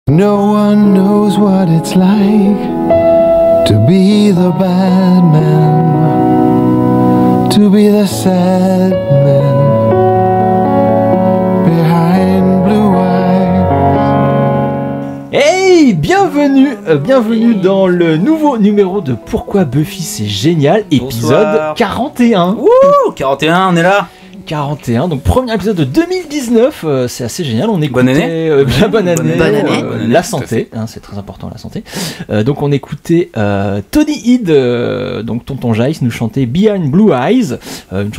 No one knows what it's like to be the bad man, to be the sad man behind blue eyes. Hey, bienvenue dans le nouveau numéro de Pourquoi Buffy c'est génial, épisode Bonsoir. 41. Wouh, 41, on est là. 41, donc premier épisode de 2019, c'est assez génial. On écoutait, Bonne année. Bonne année, Bonne année. la santé, hein, c'est très important la santé. Donc on écoutait Tony Head, donc Tonton Jace nous chantait Behind Blue Eyes, une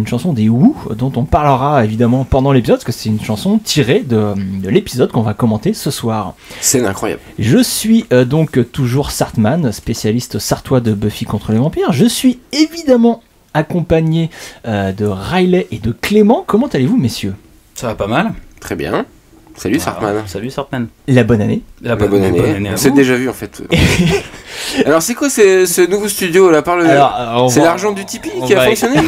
chanson des Who, dont on parlera évidemment pendant l'épisode, parce que c'est une chanson tirée de l'épisode qu'on va commenter ce soir. C'est incroyable. Je suis donc toujours Sartman, spécialiste sartois de Buffy contre les vampires. Je suis évidemment accompagné de Riley et de Clément. Comment allez-vous, messieurs ? Ça va pas mal. Très bien. Salut Sartman. Salut Sartman. La bonne année. La Bonne année. à On s'est vous. déjà vu en fait. Alors c'est quoi ce nouveau studio là? C'est l'argent du Tipeee qui a fonctionné?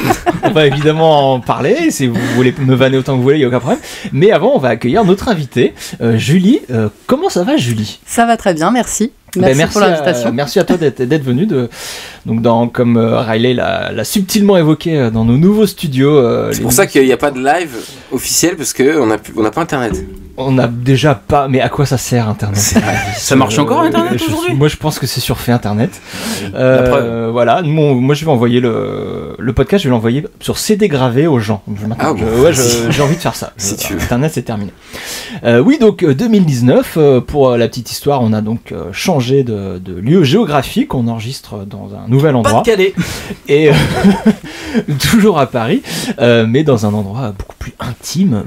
On va évidemment en parler. Si vous voulez me vanner autant que vous voulez, il n'y a aucun problème. Mais avant, on va accueillir notre invitée, Julie. Comment ça va, Julie ? Ça va très bien, merci. Merci pour l'invitation. Merci à toi d'être venue. Comme Riley l'a subtilement évoqué dans nos nouveaux studios. C'est pour ça qu'il n'y a pas de live officiel parce qu'on n'a pas internet. On n'a déjà pas. Mais à quoi ça sert Internet ? Ça marche encore Internet aujourd'hui ? Moi je pense que c'est sur fait Internet. La preuve. Voilà, moi je vais envoyer le podcast, je vais l'envoyer sur CD gravé aux gens. J'ai envie de faire ça. Si tu veux. Internet c'est terminé. Oui, donc 2019, pour la petite histoire, on a donc changé de lieu géographique, on enregistre dans un nouvel endroit. Pas-de-Calais. Et toujours à Paris, mais dans un endroit beaucoup plus intime,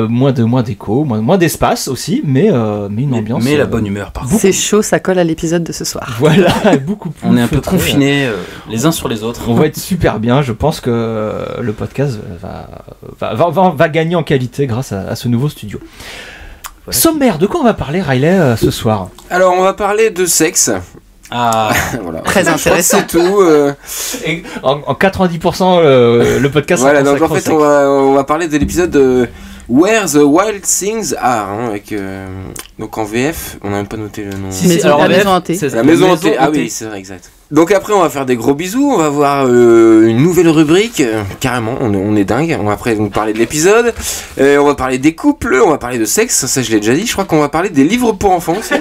moins d'écho, moins d'espace aussi, mais une ambiance. Mais la bonne humeur par contre. C'est chaud, ça colle à l'épisode de ce soir. Voilà, beaucoup plus. On est un peu feutré. confinés les uns sur les autres. On va être super bien. Je pense que le podcast va gagner en qualité grâce à ce nouveau studio. Voilà. Sommaire, de quoi on va parler, Riley, ce soir ? Alors on va parler de sexe. Ah, Voilà. Très Je crois que intéressant. c'est tout. Et en 90%, le podcast. Voilà, sera donc en consacré fait au sexe. on va parler de l'épisode Where the Wild Things Are, hein, avec donc en VF, on n'a même pas noté le nom. Mais alors, la en VF, maison hantée. c'est ça. La maison hantée, ah hantée. oui, c'est vrai, exact. Donc après, on va faire des gros bisous, on va voir une nouvelle rubrique, carrément, on est dingue. On va après donc parler de l'épisode, on va parler des couples, on va parler de sexe, ça je l'ai déjà dit. Je crois qu'on va parler des livres pour enfants aussi.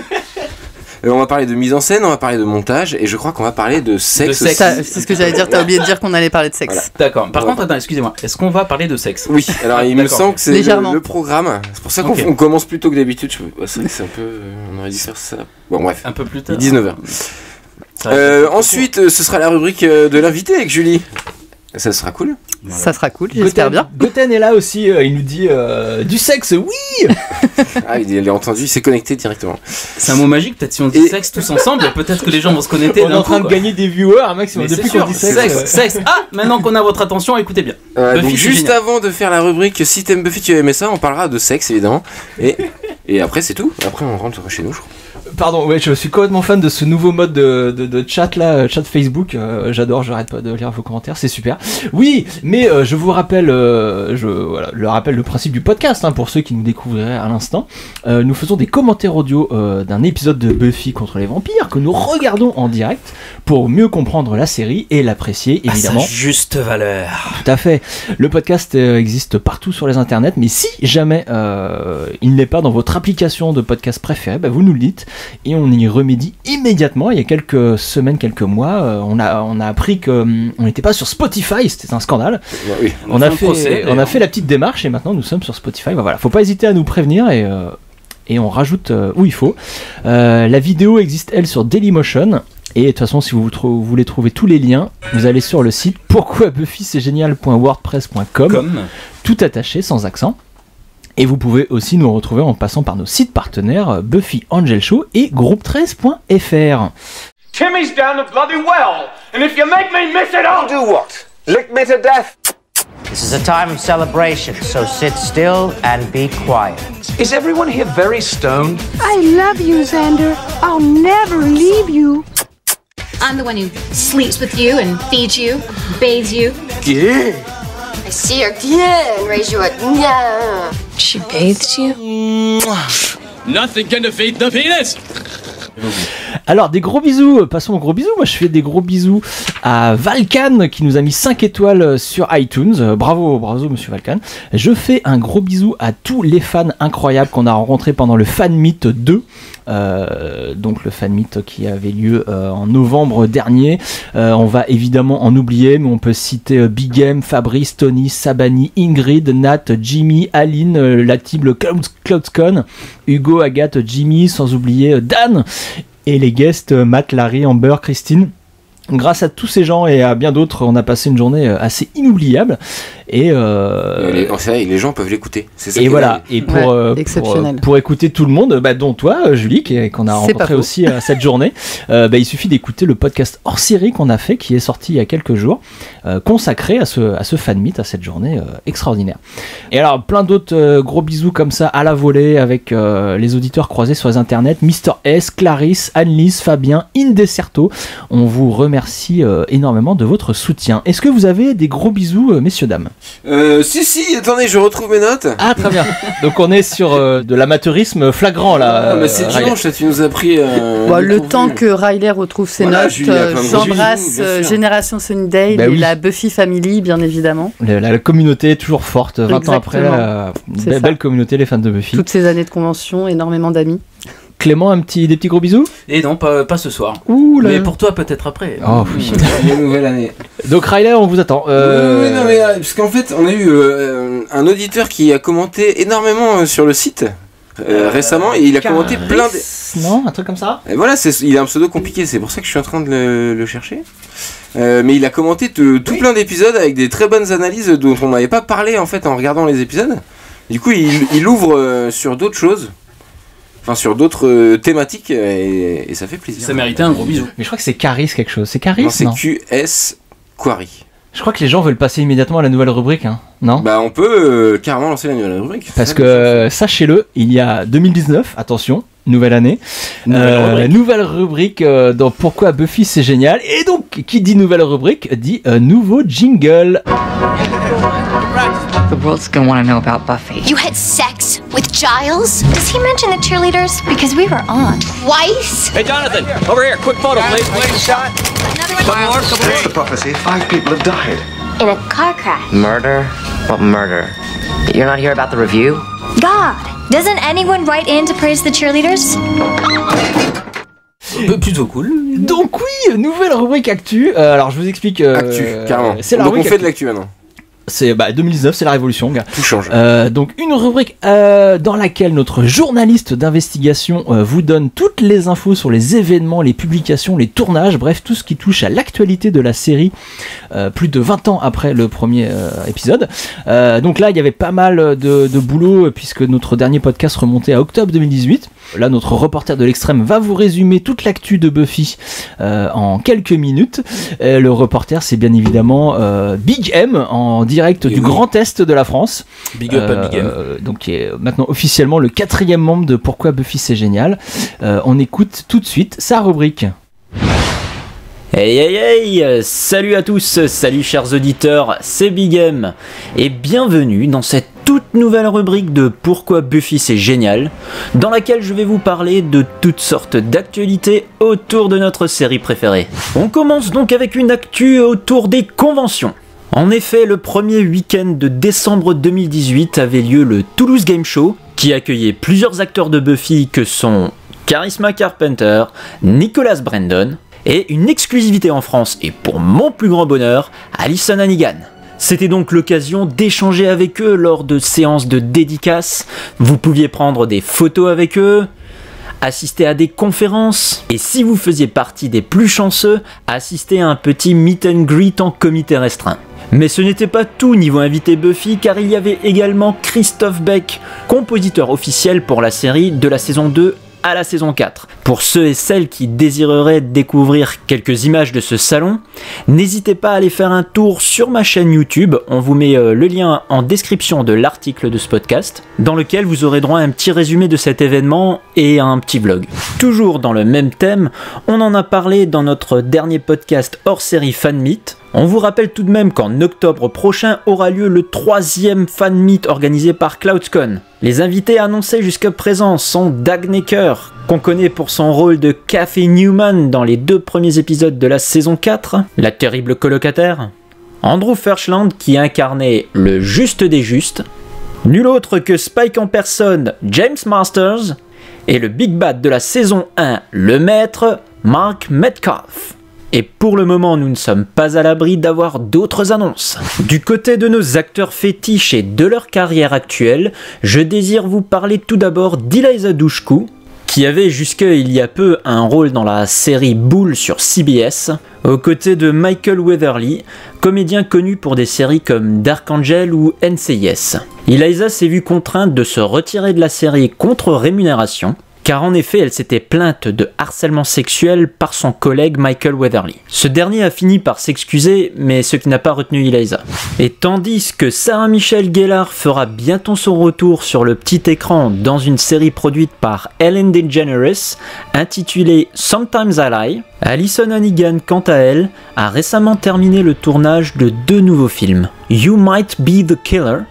On va parler de mise en scène, on va parler de montage, et je crois qu'on va parler de sexe. De sexe. aussi. C'est ce que j'allais dire, t'as oublié de dire qu'on allait parler de sexe. Voilà. D'accord. Par Ouais. contre, attends, excusez-moi. Est-ce qu'on va parler de sexe ? Oui, alors il me D'accord. semble que c'est Légèrement. le programme. C'est pour ça qu'on Ok. on commence plus tôt que d'habitude. C'est vrai que c'est un peu. On aurait dû faire ça. Bon, bref. Un peu plus Il tard. est 19h. Ça va. Ensuite, ce sera la rubrique de l'invité avec Julie. Ça sera cool. Ça sera cool, j'espère bien. Goten est là aussi, il nous dit du sexe, oui. Ah, il a entendu, il s'est connecté directement. C'est un mot magique, peut-être si on dit Et- sexe tous ensemble, peut-être que les gens vont se connecter On est d'un en train coup, de quoi. gagner des viewers, un maximum. Mais Depuis c'est qu'on sûr, dit sexe. sexe. Ah, maintenant qu'on a votre attention, écoutez bien. Buffy, Donc c'est juste génial. avant de faire la rubrique Si t'aimes Buffy, tu vas aimer ça, on parlera de sexe évidemment. Et après, c'est tout. Après, on rentre chez nous, je crois. Pardon, ouais, je suis complètement fan de ce nouveau mode de chat là, chat Facebook. J'adore, j'arrête pas de lire vos commentaires, c'est super. Oui, mais je vous rappelle, le rappelle le principe du podcast hein, pour ceux qui nous découvriraient à l'instant. Nous faisons des commentaires audio d'un épisode de Buffy contre les vampires que nous regardons en direct pour mieux comprendre la série et l'apprécier évidemment. À sa juste valeur. Tout à fait. Le podcast existe partout sur les internets, mais si jamais il n'est pas dans votre application de podcast préférée, bah vous nous le dites et on y remédie immédiatement. Il y a quelques semaines, quelques mois, on a appris que on n'était pas sur Spotify, c'était un scandale. Ouais, oui. On a fait un procès, fait la petite démarche et maintenant nous sommes sur Spotify. Bah voilà, faut pas hésiter à nous prévenir et on rajoute où il faut. La vidéo existe elle sur Dailymotion. Et de toute façon, si vous voulez trouver tous les liens, vous allez sur le site pourquoibuffyc'estgénial.wordpress.com, Comme tout attaché, sans accent. Et vous pouvez aussi nous retrouver en passant par nos sites partenaires Buffy Angel Show et groupe13.fr. Timmy's down the bloody well, and if you make me miss it, I'll do what? Lick me to death? This is a time of celebration, so sit still and be quiet. Is everyone here very stoned? I love you, Xander. I'll never leave you. I'm the one who sleeps with you and feeds you, bathes you. Yeah. I see your yeah and raise you a yeah. She bathes you? Nothing can defeat the penis. Alors des gros bisous, passons aux gros bisous. Moi je fais des gros bisous à Valkan qui nous a mis 5 étoiles sur iTunes. Bravo monsieur Valkan. Je fais un gros bisou à tous les fans incroyables qu'on a rencontrés pendant le Fan Meet 2. Donc le Fan Meet qui avait lieu en novembre dernier. On va évidemment en oublier, mais on peut citer Big M, Fabrice, Tony, Sabani, Ingrid, Nat, Jimmy, Aline, la team CloudScon, Hugo, Agathe, Jimmy, sans oublier Dan et les guests Matt, Larry, Amber, Christine. Grâce à tous ces gens et à bien d'autres, on a passé une journée assez inoubliable. Et les gens peuvent l'écouter. C'est ça et voilà. Et pour écouter tout le monde, dont toi, Julie, qu'on a rencontré aussi à cette journée, il suffit d'écouter le podcast hors série qu'on a fait, qui est sorti il y a quelques jours, consacré à ce fan meet, à cette journée extraordinaire. Et alors, plein d'autres gros bisous comme ça à la volée avec les auditeurs croisés sur les internets, Mr S, Clarisse, Annelise, Fabien, Indecerto. On vous remercie énormément de votre soutien. Est-ce que vous avez des gros bisous, messieurs, dames? Si, attendez, je retrouve mes notes. Ah, très bien. Donc on est sur de l'amateurisme flagrant là. C'est dimanche, là, tu nous as pris. Le temps que Riley retrouve ses notes, j'embrasse Génération Sunnydale et la Buffy Family, bien évidemment. La communauté est toujours forte, 20 ans après. Belle communauté, les fans de Buffy. Toutes ces années de convention, énormément d'amis. Clément, des petits gros bisous? Et non, pas ce soir. Ouh là. Mais pour toi, peut-être après. Oh oui. La nouvelle année. Donc Riley, on vous attend. Parce qu'en fait, on a eu un auditeur qui a commenté énormément sur le site récemment, et il a commenté plein de... Non, un truc comme ça. Et voilà, il a un pseudo compliqué, c'est pour ça que je suis en train de le chercher. Mais il a commenté tout plein d'épisodes avec des très bonnes analyses dont on n'avait pas parlé en fait en regardant les épisodes. Du coup, il ouvre sur d'autres choses. Enfin, sur d'autres thématiques, et ça fait plaisir. Ça méritait un gros bisou. Mais je crois que c'est Caris quelque chose. C'est Caris? Non, c'est QS Quarry. Je crois que les gens veulent passer immédiatement à la nouvelle rubrique, hein. Non? On peut carrément lancer la nouvelle rubrique. Parce que, sachez-le, il y a 2019, attention, nouvelle année, nouvelle rubrique dans Pourquoi Buffy c'est génial. Et donc, qui dit nouvelle rubrique, dit nouveau jingle. The world's gonna want to know about Buffy. You had sex with Giles? Does he mention the cheerleaders? Because we were on. Twice? Hey, Jonathan, over here. Quick photo, please. Shot. Another one? Couple more. What's the prophecy? 5 people have died. In a car crash. Murder? What murder? You're not here about the review? God, doesn't anyone write in to praise the cheerleaders? Plutôt cool. Donc oui, nouvelle rubrique actu. Alors je vous explique. Actu, carrément. C'est la donc rubrique on fait de l'actu maintenant. C'est 2019, c'est la révolution, gars. Tout change. Donc une rubrique dans laquelle notre journaliste d'investigation vous donne toutes les infos sur les événements, les publications, les tournages, bref tout ce qui touche à l'actualité de la série plus de 20 ans après le premier épisode. Donc là il y avait pas mal de boulot puisque notre dernier podcast remontait à octobre 2018. Là notre reporter de l'extrême va vous résumer toute l'actu de Buffy en quelques minutes. Le reporter c'est bien évidemment Big M en direct du Grand Est de la France. Big up à Big M. Donc qui est maintenant officiellement le 4e membre de Pourquoi Buffy c'est génial. On écoute tout de suite sa rubrique. Hey, salut à tous, salut chers auditeurs, c'est Big M et bienvenue dans cette toute nouvelle rubrique de Pourquoi Buffy c'est génial, dans laquelle je vais vous parler de toutes sortes d'actualités autour de notre série préférée. On commence donc avec une actu autour des conventions. En effet, le premier week-end de décembre 2018 avait lieu le Toulouse Game Show, qui accueillait plusieurs acteurs de Buffy que sont Charisma Carpenter, Nicholas Brandon, et une exclusivité en France, et pour mon plus grand bonheur, Alyson Hannigan. C'était donc l'occasion d'échanger avec eux lors de séances de dédicaces, vous pouviez prendre des photos avec eux, assister à des conférences, et si vous faisiez partie des plus chanceux, assister à un petit meet and greet en comité restreint. Mais ce n'était pas tout niveau invité Buffy, car il y avait également Christophe Beck, compositeur officiel pour la série de la saison 2 à la saison 4. Pour ceux et celles qui désireraient découvrir quelques images de ce salon, n'hésitez pas à aller faire un tour sur ma chaîne YouTube, on vous met le lien en description de l'article de ce podcast, dans lequel vous aurez droit à un petit résumé de cet événement et un petit vlog. Toujours dans le même thème, on en a parlé dans notre dernier podcast hors série Fan Meet. On vous rappelle tout de même qu'en octobre prochain aura lieu le 3e fan meet organisé par CloudCon. Les invités annoncés jusqu'à présent sont Dag Necker, qu'on connaît pour son rôle de Kathy Newman dans les 2 premiers épisodes de la saison 4, la terrible colocataire, Andrew Fershland qui incarnait le juste des justes, nul autre que Spike en personne, James Masters, et le Big Bad de la saison 1, le maître, Mark Metcalf. Et pour le moment, nous ne sommes pas à l'abri d'avoir d'autres annonces. Du côté de nos acteurs fétiches et de leur carrière actuelle, je désire vous parler tout d'abord d'Eliza Dushku, qui avait jusqu'il y a peu un rôle dans la série Bull sur CBS, aux côtés de Michael Weatherly, comédien connu pour des séries comme Dark Angel ou NCIS. Eliza s'est vue contrainte de se retirer de la série contre rémunération, car en effet elle s'était plainte de harcèlement sexuel par son collègue Michael Weatherly. Ce dernier a fini par s'excuser, mais ce qui n'a pas retenu Eliza. Et tandis que Sarah Michelle Gellar fera bientôt son retour sur le petit écran dans une série produite par Ellen DeGeneres, intitulée Sometimes I Lie, Alyson Hannigan, quant à elle, a récemment terminé le tournage de 2 nouveaux films. You Might Be the Killer,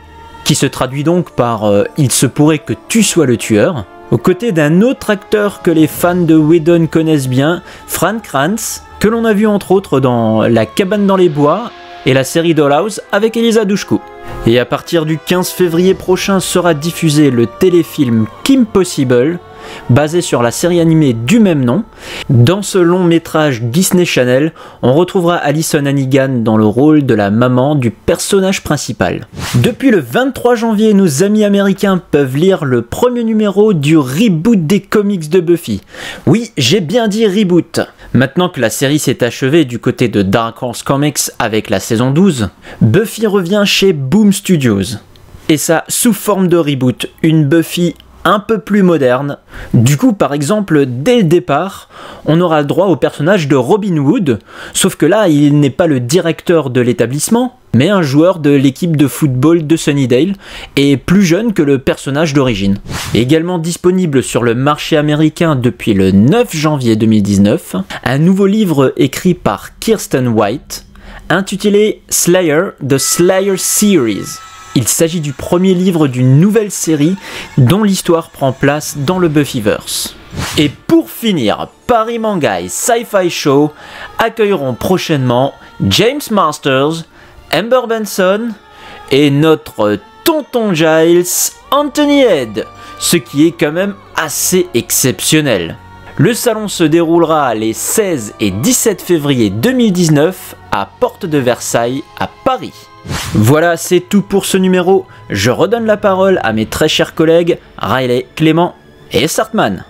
qui se traduit donc par Il se pourrait que tu sois le tueur, aux côtés d'un autre acteur que les fans de Whedon connaissent bien, Frank Kranz, que l'on a vu entre autres dans La cabane dans les bois et la série Dollhouse avec Eliza Dushku. Et à partir du 15 février prochain sera diffusé le téléfilm Kim Possible, basé sur la série animée du même nom. Dans ce long métrage Disney Channel, on retrouvera Alyson Hannigan dans le rôle de la maman du personnage principal. Depuis le 23 janvier, nos amis américains peuvent lire le premier numéro du reboot des comics de Buffy. Oui, j'ai bien dit reboot. Maintenant que la série s'est achevée du côté de Dark Horse Comics avec la saison 12, Buffy revient chez Boom Studios. Et ça sous forme de reboot, une Buffy un peu plus moderne. Du coup, par exemple, dès le départ, on aura le droit au personnage de Robin Hood, sauf que là, il n'est pas le directeur de l'établissement, mais un joueur de l'équipe de football de Sunnydale, et plus jeune que le personnage d'origine. Également disponible sur le marché américain depuis le 9 janvier 2019, un nouveau livre écrit par Kirsten White, intitulé Slayer, The Slayer Series. Il s'agit du premier livre d'une nouvelle série dont l'histoire prend place dans le Buffyverse. Et pour finir, Paris Manga et Sci-Fi Show accueilleront prochainement James Masters, Amber Benson et notre tonton Giles, Anthony Head, ce qui est quand même assez exceptionnel. Le salon se déroulera les 16 et 17 février 2019 à Porte de Versailles à Paris. Voilà, c'est tout pour ce numéro. Je redonne la parole à mes très chers collègues Riley, Clément et Sartman.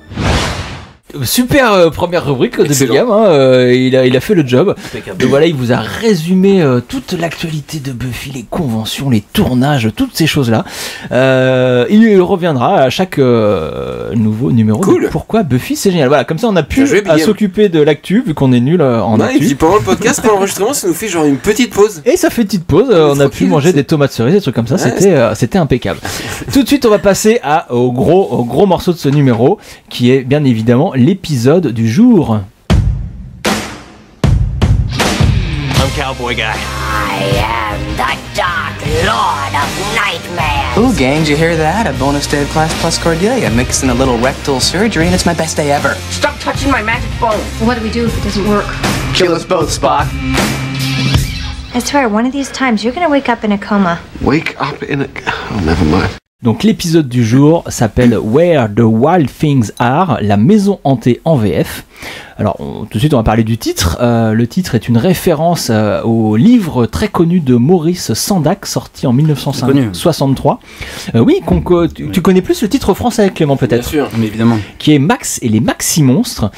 Super première rubrique de Begam, hein, il a fait le job. Donc voilà, il vous a résumé toute l'actualité de Buffy, les conventions, les tournages, toutes ces choses-là. Il reviendra à chaque nouveau numéro. Cool. De Pourquoi Buffy c'est génial. Voilà, comme ça on a pu s'occuper de l'actu vu qu'on est nul en actu. Et puis pendant le podcast, pendant l'enregistrement, ça nous fait genre une petite pause. Et ça fait une petite pause. On a pu manger des tomates cerises, des trucs comme ça. C'était impeccable. Tout de suite, on va passer au gros morceau de ce numéro, qui est bien évidemment l'épisode du jour. I'm Cowboy Guy. I am the Dark Lord of Nightmares. Ooh, gang, did you hear that? A bonus day of class plus Cordelia. Mixing a little rectal surgery, and it's my best day ever. Stop touching my magic bone. What do we do if it doesn't work? Kill us both, Spock. I swear, one of these times you're gonna wake up in a coma. Wake up in a... Oh, never mind. Donc l'épisode du jour s'appelle Where the Wild Things Are, la maison hantée en VF. Alors tout de suite on va parler du titre. Le titre est une référence au livre très connu de Maurice Sendak, sorti en 1963. Oui, tu connais plus le titre français, Clément, peut-être? Bien sûr, mais évidemment. Qui est Max et les Maxi-Monstres,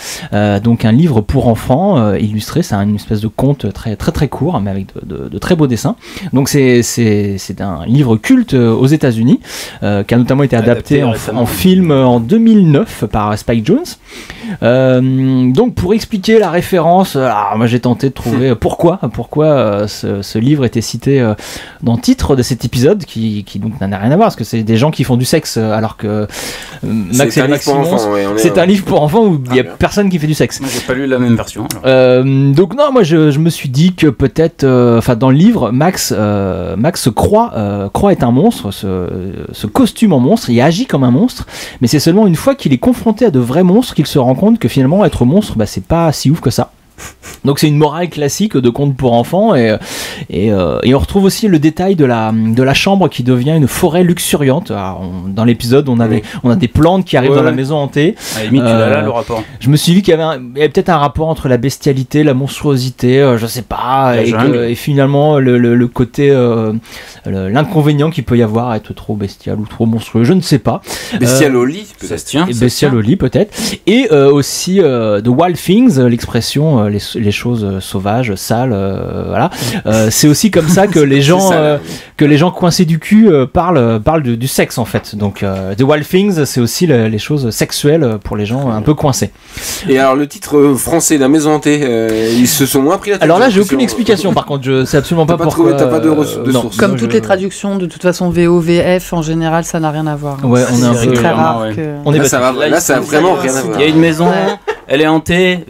donc un livre pour enfants illustré. C'est une espèce de conte très très très court, mais avec de très beaux dessins. Donc c'est un livre culte aux États-Unis. qui a notamment été adapté en film en 2009 par Spike Jonze. Donc pour expliquer la référence, moi j'ai tenté de trouver pourquoi ce livre était cité dans le titre de cet épisode qui donc n'a rien à voir, parce que c'est des gens qui font du sexe alors que Max et Max Simon, c'est un livre pour enfants où il n'y a personne qui fait du sexe. Moi j'ai pas lu la même version. Donc non, moi je me suis dit que peut-être, dans le livre, Max croit être un monstre, ce costume en monstre, il agit comme un monstre, mais c'est seulement une fois qu'il est confronté à de vrais monstres qu'il se rend compte que finalement être monstre, c'est pas si ouf que ça. Donc c'est une morale classique de conte pour enfants et on retrouve aussi le détail de la chambre qui devient une forêt luxuriante. Alors, dans l'épisode on a des plantes qui arrivent dans la maison hantée. À la limite, tu l'as là le rapport. Je me suis dit qu'il y avait peut-être un rapport entre la bestialité, la monstruosité, je sais pas, et finalement le côté l'inconvénient qu'il peut y avoir à être trop bestial ou trop monstrueux, je ne sais pas. Bestial au lit, peut-être. Bestial au lit peut-être. Et aussi The Wild Things, l'expression les choses sauvages, sales, voilà. C'est aussi comme ça que les gens coincés du cul parlent du sexe en fait. Donc The Wild Things, c'est aussi les choses sexuelles pour les gens un peu coincés. Et alors le titre français, La Maison Hantée, ils se sont moins pris la tête. Alors là, j'ai aucune explication. Par contre, je sais absolument pas pourquoi. T'as pas de source. Comme toutes les traductions, de toute façon, VO, VF, en général, ça n'a rien à voir. Ouais, on est un peu très rare. Là, ça a vraiment rien à voir. Il y a une maison. Elle est hantée,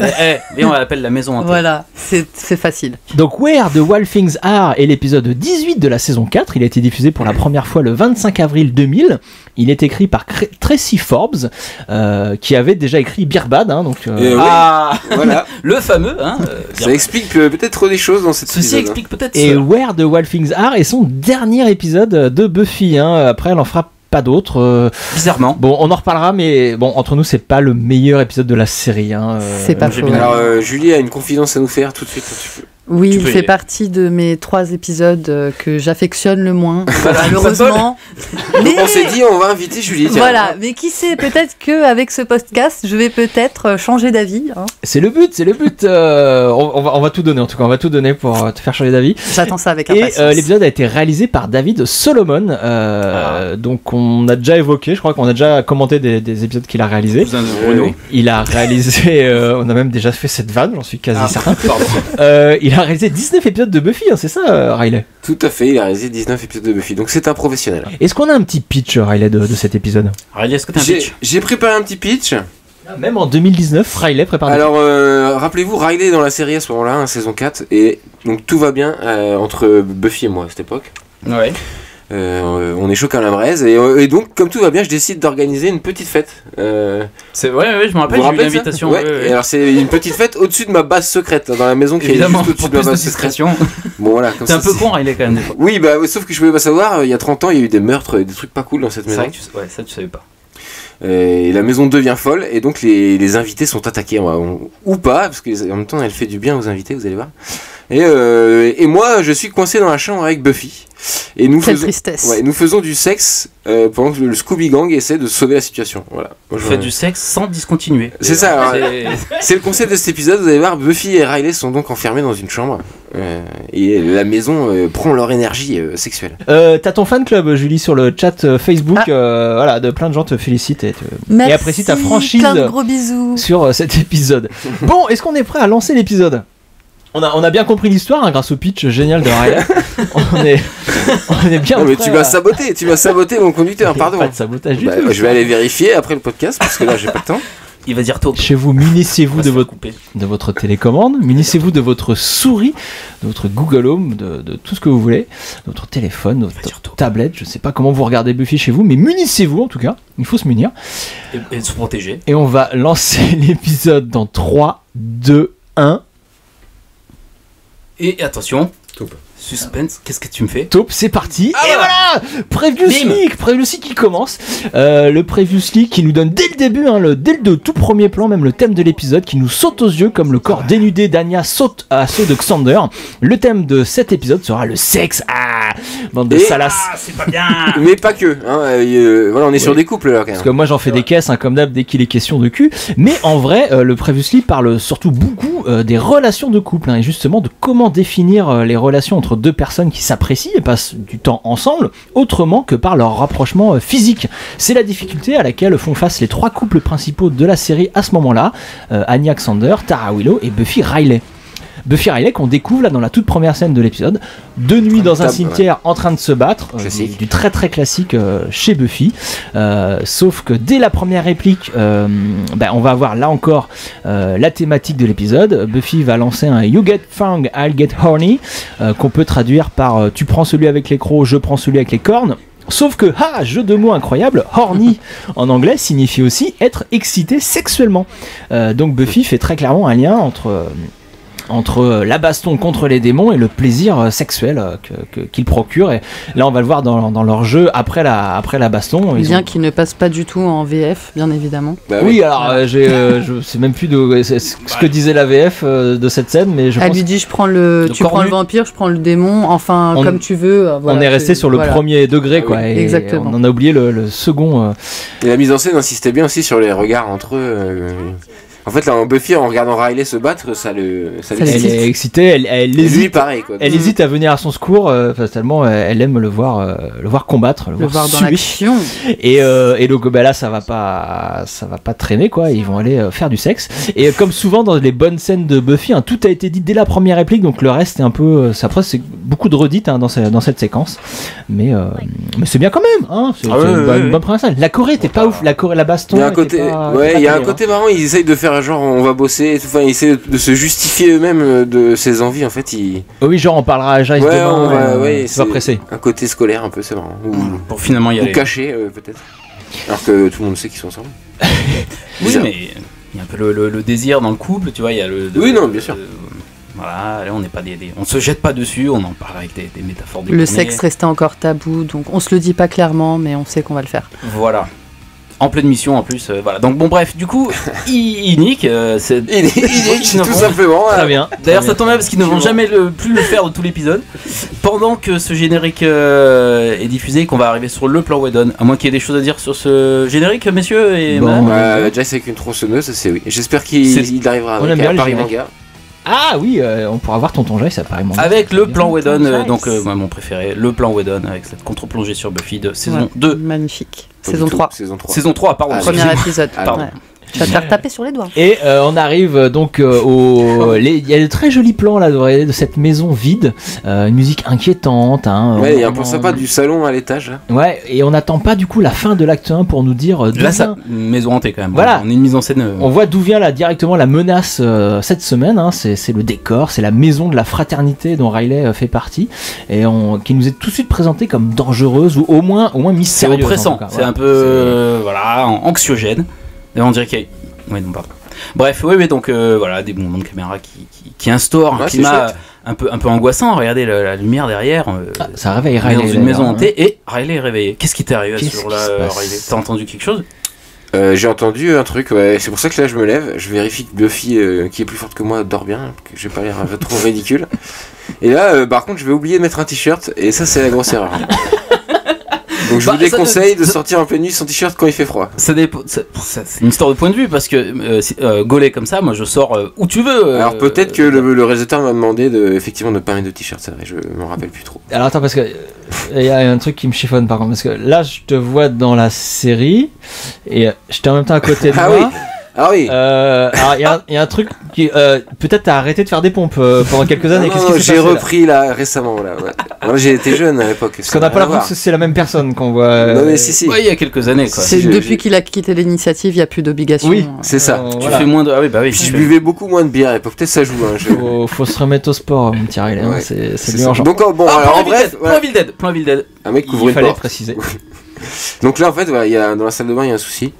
mais on l'appelle la maison hantée. Voilà, c'est facile. Donc Where the Wild Things Are est l'épisode 18 de la saison 4. Il a été diffusé pour la première fois le 25 avril 2000. Il est écrit par Tracy Forbes, qui avait déjà écrit Beer Bad. Voilà. Le fameux. Ça explique peut-être des choses dans cette épisode. Ceci explique peut-être. Et Where the Wild Things Are est son dernier épisode de Buffy. Après, elle en fera pas d'autres. Bizarrement. Bon, on en reparlera, mais bon, entre nous, c'est pas le meilleur épisode de la série. C'est pas faux. Alors, Julie a une confidence à nous faire tout de suite. Oui, il fait partie de mes 3 épisodes que j'affectionne le moins, malheureusement. Donc on s'est dit, on va inviter Julie. Voilà, mais qui sait, peut-être qu'avec ce podcast, je vais peut-être changer d'avis. C'est le but. On va tout donner, en tout cas, on va tout donner pour te faire changer d'avis. J'attends ça avec impatience. Et l'épisode a été réalisé par David Solomon, donc on a déjà évoqué, je crois qu'on a déjà commenté des épisodes qu'il a réalisés. Il a réalisé, on a même déjà fait cette vanne, j'en suis quasi certain. Il a réalisé 19 épisodes de Buffy, c'est ça, Riley? Tout à fait, il a réalisé 19 épisodes de Buffy, donc c'est un professionnel. Est-ce qu'on a un petit pitch, Riley, de cet épisode? Riley, est-ce que t'as un pitch? J'ai préparé un petit pitch. Même en 2019, Riley prépare. Alors, rappelez-vous, Riley est dans la série à ce moment-là, saison 4, et donc tout va bien entre Buffy et moi à cette époque. Ouais. On est chaud comme la braise et donc comme tout va bien je décide d'organiser une petite fête. C'est ouais je me rappelle, j'ai eu l'invitation. Ouais. Et alors c'est une petite fête au-dessus de ma base secrète dans la maison qui est juste au-dessus de ma base secrète. Bon voilà. T'es un peu con, il est quand même des fois. Oui sauf que je pouvais pas savoir. Il y a 30 ans il y a eu des meurtres, des trucs pas cool dans cette maison. Ça tu savais pas. Et la maison devient folle et donc les invités sont attaqués ou pas parce que en même temps elle fait du bien aux invités, vous allez voir. Et moi je suis coincé dans la chambre avec Buffy et nous faisons du sexe pendant que le Scooby Gang essaie de sauver la situation. Voilà. Vous faites du sexe sans discontinuer. C'est ça. Alors, c'est le concept de cet épisode. Vous allez voir, Buffy et Riley sont donc enfermés dans une chambre et la maison prend leur énergie sexuelle. T'as ton fan club, Julie, sur le chat Facebook. Voilà, de plein de gens te félicitent et apprécient ta franchise. Plein de gros bisous sur cet épisode. Bon, est-ce qu'on est prêt à lancer l'épisode? On a bien compris l'histoire grâce au pitch génial de Riley. on est bien. Non, mais tu m'as saboté mon conducteur, pardon. Pas de sabotage du tout. Je vais aller vérifier après le podcast parce que là j'ai pas le temps. Il va dire tôt. Chez vous, munissez-vous de votre télécommande, munissez-vous de votre souris, de votre Google Home, de tout ce que vous voulez, de votre téléphone, de votre tablette. Je sais pas comment vous regardez Buffy chez vous, mais munissez-vous en tout cas. Il faut se munir. Et se protéger. Et on va lancer l'épisode dans 3, 2, 1. Et attention, suspense, qu'est-ce que tu me fais? Top, c'est parti. Et voilà, Previously qui commence. Le Previously qui nous donne dès le début, dès le tout premier plan, même le thème de l'épisode qui nous saute aux yeux comme le corps dénudé d'Anya saute à l'assaut de Xander. Le thème de cet épisode sera le sexe. Bande de salaces. C'est pas bien. Mais pas que. Voilà, on est sur des couples là. Quand même. Parce que moi j'en fais des caisses, comme d'hab, dès qu'il est question de cul. Mais en vrai, le Previously parle surtout beaucoup des relations de couple, et justement de comment définir les relations entre deux personnes qui s'apprécient et passent du temps ensemble, autrement que par leur rapprochement physique. C'est la difficulté à laquelle font face les 3 couples principaux de la série à ce moment-là, Anya Xander, Tara Willow et Buffy Riley. Buffy Riley qu'on découvre là dans la toute première scène de l'épisode, de nuit dans un cimetière en train de se battre, du très très classique chez Buffy, sauf que dès la première réplique, on va avoir là encore la thématique de l'épisode. Buffy va lancer un You get fang, I'll get horny, qu'on peut traduire par tu prends celui avec les crocs, je prends celui avec les cornes. Sauf que, jeu de mots incroyable, horny en anglais signifie aussi être excité sexuellement. Donc Buffy fait très clairement un lien entre la baston contre les démons et le plaisir sexuel qu'ils procurent. Et là, on va le voir dans leur jeu après la baston. Bien qu'il ne passe pas du tout en VF, bien évidemment. Oui, alors je sais même plus ce que disait la VF de cette scène, mais elle lui dit tu prends le vampire, je prends le démon, comme tu veux. Voilà, on est resté sur le premier degré, quoi. Et exactement. On en a oublié le second. Et la mise en scène insistait bien aussi sur les regards entre eux. En fait, là, Buffy, en regardant Riley se battre, ça elle est excitée, elle hésite. Lui, pareil, quoi. Elle hésite à venir à son secours, tellement elle aime le voir combattre, le voir dans l'action. Et donc, là, ça va pas traîner, quoi. Ils vont aller faire du sexe. Et comme souvent dans les bonnes scènes de Buffy, tout a été dit dès la première réplique, donc le reste est un peu. Après, c'est beaucoup de redites dans cette séquence, mais c'est bien quand même. C'est une bonne première scène. La Corée était pas ouf, la baston. Il y a un côté, il y a un côté marrant. Ils essayent de faire genre on va bosser, ils essaient de se justifier eux-mêmes de ses envies, en fait. Oui, genre on parlera à Jace demain, c'est pas pressé. Un côté scolaire un peu, c'est marrant. Pour finalement y aller. Ou caché, peut-être. Alors que tout le monde sait qu'ils sont ensemble. Oui, mais il y a un peu le désir dans le couple, tu vois, il y a oui, non, bien sûr. Voilà, là, on n'est pas on se jette pas dessus, on en parle avec des métaphores. Le sexe restait encore tabou, donc on se le dit pas clairement, mais on sait qu'on va le faire. Voilà. En pleine mission en plus, voilà. Donc bon bref, du coup, il nique, tout simplement. Très bien. D'ailleurs ça tombe bien parce qu'ils ne vont jamais plus le faire de tout l'épisode. Pendant que ce générique est diffusé et qu'on va arriver sur le plan Whedon, à moins qu'il y ait des choses à dire sur ce générique, messieurs et madame. Jace avec une tronçonneuse, c'est oui. J'espère qu'il arrivera avec Paris Manga. Ah oui, on pourra voir Tonton Jace à Paris Manga. Avec le plan Whedon, donc mon préféré, le plan Whedon avec cette contre-plongée sur Buffy de saison 2. Magnifique. Saison 3. Saison 3, pardon. Premier épisode. Pardon. Tu vas te faire taper sur les doigts. Et on arrive donc il y a de très jolis plans là de cette maison vide, une musique inquiétante. Il y a un plan sympa du salon à l'étage. Là. Ouais, et on n'attend pas du coup la fin de l'acte 1 pour nous dire d'où vient... maison hantée quand même. Voilà. On est une mise en scène. On voit d'où vient là directement la menace cette semaine. C'est le décor, c'est la maison de la fraternité dont Riley fait partie et qui nous est tout de suite présentée comme dangereuse ou au moins mystérieuse. C'est oppressant. C'est un peu anxiogène. Et on dirait qu'il y a... Oui, non, pardon. Bref, oui, donc voilà, des mouvements de caméra qui instaurent un climat un peu angoissant. Regardez la lumière derrière. Ça réveille Riley. Dans une maison hantée et Riley est réveillé. Qu'est-ce qui t'est arrivé sur la Riley? T'as entendu quelque chose? J'ai entendu un truc, ouais. C'est pour ça que là je me lève. Je vérifie que Buffy, qui est plus forte que moi, dort bien, que j'ai pas l'air trop ridicule. Et là, par contre, je vais oublier de mettre un t-shirt et ça, c'est la grosse erreur. Donc je vous déconseille de sortir en pleine nuit sans t-shirt quand il fait froid. C'est une histoire de point de vue parce que gaulé comme ça, moi je sors où tu veux. Alors peut-être que le réalisateur m'a demandé effectivement de ne pas mettre de t-shirt, c'est vrai, je m'en rappelle plus trop. Alors attends, parce que il y a un truc qui me chiffonne par contre, parce que là je te vois dans la série et j'étais en même temps à côté de moi. Oui. Ah oui. Alors il y a un truc qui peut-être t'as arrêté de faire des pompes pendant quelques années. Non, j'ai repris là récemment là. Ouais. Moi j'ai été jeune à l'époque. Parce qu'on n'a pas l'impression que c'est la même personne qu'on voit. Non mais si. Ouais, il y a quelques années quoi. C'est depuis qu'il a quitté l'initiative, il n'y a plus d'obligation. Oui, c'est ça. Tu fais moins de. Ah oui bah oui. Puis je buvais beaucoup moins de bière à l'époque. Peut-être ça joue. Faut se remettre au sport, mon petit Riley. C'est bien urgent. Donc bon, alors en bref. Plan Evil Dead. Un mec couvre une porte. Il fallait préciser. Donc là en fait, il y a dans la salle de bain il y a un souci.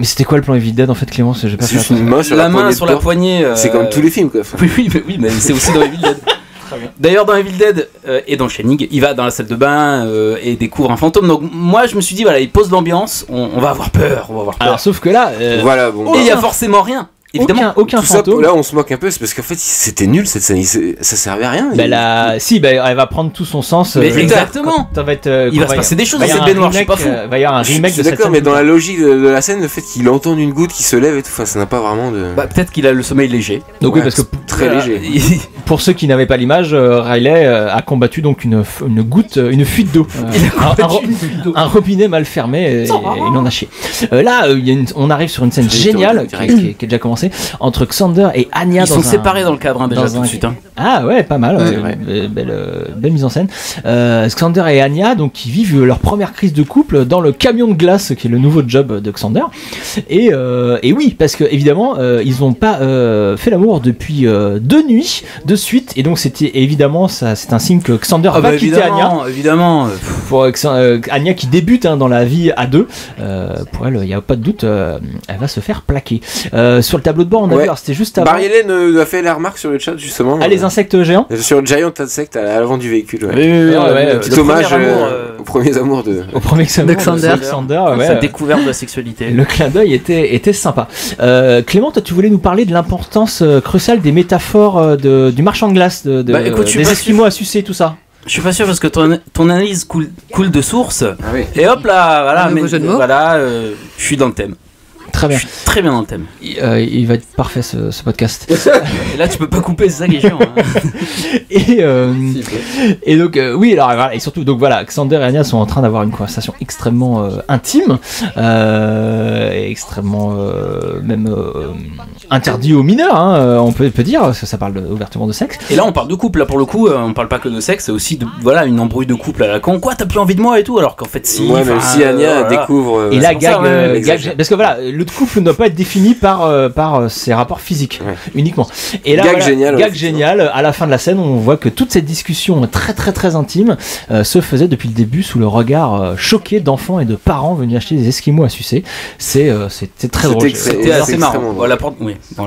Mais c'était quoi le plan Evil Dead en fait, Clément? J'ai pas fait juste une main sur la poignée. C'est comme tous les films quoi. Oui, mais c'est aussi dans Evil Dead. D'ailleurs, dans Evil Dead et dans Shining, il va dans la salle de bain et découvre un fantôme. Donc moi, je me suis dit, voilà, il pose l'ambiance, on va avoir peur, Alors sauf que là, voilà, bon. Et il y a forcément rien. Évidemment, aucun tout fantôme. Ça, là, on se moque un peu, c'est parce qu'en fait, c'était nul cette scène. Ça servait à rien. Elle va prendre tout son sens. Exactement. Il va se passer des choses dans cette baignoire, je suis pas fou. Il va y avoir un remake de cette scène. D'accord, mais dans la logique de la scène, le fait qu'il entende une goutte qui se lève et tout, ça n'a pas vraiment de. Peut-être qu'il a le sommeil léger. Donc oui, parce que très léger. Pour ceux qui n'avaient pas l'image, Riley a combattu donc une fuite d'eau. Un robinet mal fermé et il en a chié. Là, on arrive sur une scène géniale qui est déjà commencée entre Xander et Anya. Ils sont séparés dans le cadre déjà tout de suite. Ah ouais, pas mal. Belle mise en scène. Xander et Anya, donc qui vivent leur première crise de couple dans le camion de glace, qui est le nouveau job de Xander. Et oui, parce que évidemment, ils n'ont pas fait l'amour depuis 2 nuits de suite, et donc c'est un signe que Xander va quitter Anya. Évidemment. Pour Anya qui débute dans la vie à 2, pour elle, il n'y a pas de doute, elle va se faire plaquer. Sur le tableau de bord, on a vu, alors c'était juste avant. Barry-Hélène a fait la remarque sur le chat justement. Les insectes géants. Sur Giant Insect à l'avant du véhicule. Petit hommage aux premiers amours de Xander. Sa découverte de la sexualité. Le clin d'œil était sympa. Clément, toi, tu voulais nous parler de l'importance cruciale des métaphores du marchand de glace, des Esquimaux à sucer, tout ça. Je suis pas sûr parce que ton analyse coule de source. Et hop là, voilà, je suis dans le thème. Très bien. Je suis très bien dans le thème. Il va être parfait ce podcast. Et là, tu peux pas couper, c'est ça qui est chiant. Et donc, oui, alors voilà, et surtout, donc voilà, Xander et Anya sont en train d'avoir une conversation extrêmement intime, extrêmement même interdit aux mineurs, on peut dire, parce que ça parle ouvertement de sexe. Et là, on parle de couple, là pour le coup, on parle pas que de sexe, c'est aussi une embrouille de couple à la con. Quoi, t'as plus envie de moi et tout, alors qu'en fait, si. Ouais, même si Anya découvre. Et là, gag, parce que voilà, le couple ne doit pas être défini par ses rapports physiques uniquement. Et là, gag génial. À la fin de la scène, on voit que toute cette discussion très très très intime se faisait depuis le début sous le regard choqué d'enfants et de parents venus acheter des Esquimaux à sucer. C'était très drôle. C'était assez marrant. La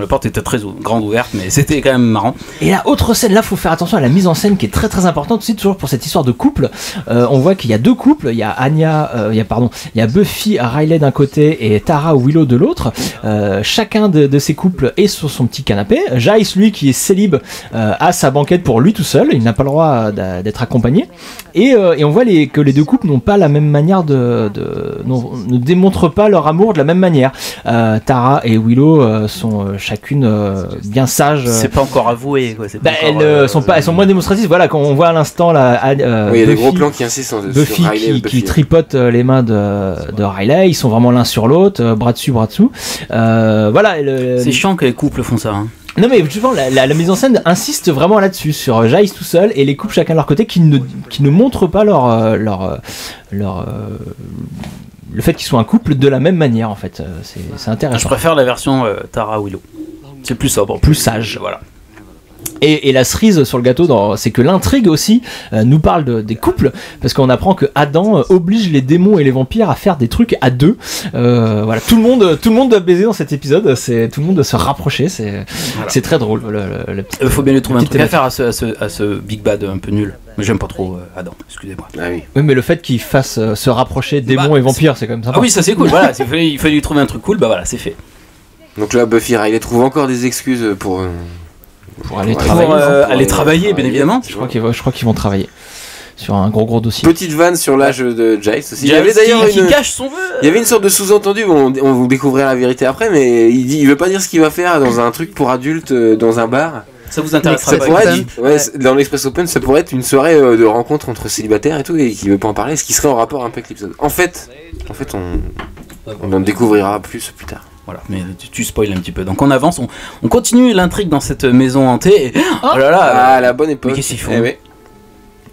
porte était très grande ouverte, mais c'était quand même marrant. Et la autre scène, là, faut faire attention à la mise en scène qui est très très importante aussi, toujours pour cette histoire de couple. On voit qu'il y a 2 couples. Il y a il y a Buffy, Riley d'un côté et Tara ou Willow de l'autre. Chacun de ces couples est sur son petit canapé. Giles, lui, qui est célib, a sa banquette pour lui tout seul. Il n'a pas le droit d'être accompagné. Et on voit que les 2 couples n'ont pas la même manière ne démontrent pas leur amour de la même manière. Tara et Willow sont chacune bien sages. C'est pas encore avoué, quoi. Elles sont moins démonstratives. Voilà, quand on voit à l'instant il y a des gros plans qui insistent sur Buffy qui tripote les mains de Riley. Ils sont vraiment l'un sur l'autre, bras dessus, bras dessous. Voilà. C'est chiant que les couples font ça. Non mais justement la mise en scène insiste vraiment là-dessus, sur Giles tout seul et les couples chacun de leur côté qui ne montrent pas le fait qu'ils soient un couple de la même manière en fait. C'est intéressant. Je préfère la version Tara Willow. C'est plus sobre, plus sage. Voilà. Et la cerise sur le gâteau, c'est que l'intrigue aussi nous parle des couples, parce qu'on apprend que Adam oblige les démons et les vampires à faire des trucs à 2. Voilà, tout le monde doit baiser dans cet épisode, tout le monde doit se rapprocher, c'est très drôle. Il faut bien lui trouver un truc à faire à ce Big Bad un peu nul. J'aime pas trop Adam, excusez-moi. Ah oui. Oui, mais le fait qu'il fasse se rapprocher démons et vampires, c'est quand même sympa. Ah oui, ça c'est cool. Voilà, il fallait lui trouver un truc cool, bah voilà, c'est fait. Donc là, Buffy Riley trouve encore des excuses pour aller travailler, bien évidemment. Je crois qu'ils vont travailler sur un gros dossier. Petite vanne sur l'âge de Giles aussi. Il y avait d'ailleurs qui cache son vœu. Il y avait une sorte de sous-entendu, on vous découvrira la vérité après, mais il veut pas dire ce qu'il va faire dans un truc pour adultes dans un bar. Ça vous intéressera pas? Dans l'Express Open, ça pourrait être une soirée de rencontre entre célibataires et tout, et qui veut pas en parler, ce qui serait en rapport un peu avec l'épisode. En fait, on en découvrira plus tard. Voilà, mais tu spoil un petit peu. Donc on avance, on continue l'intrigue dans cette maison hantée. Et... Oh là là, à la bonne époque. Mais qu'est-ce qu'ils font?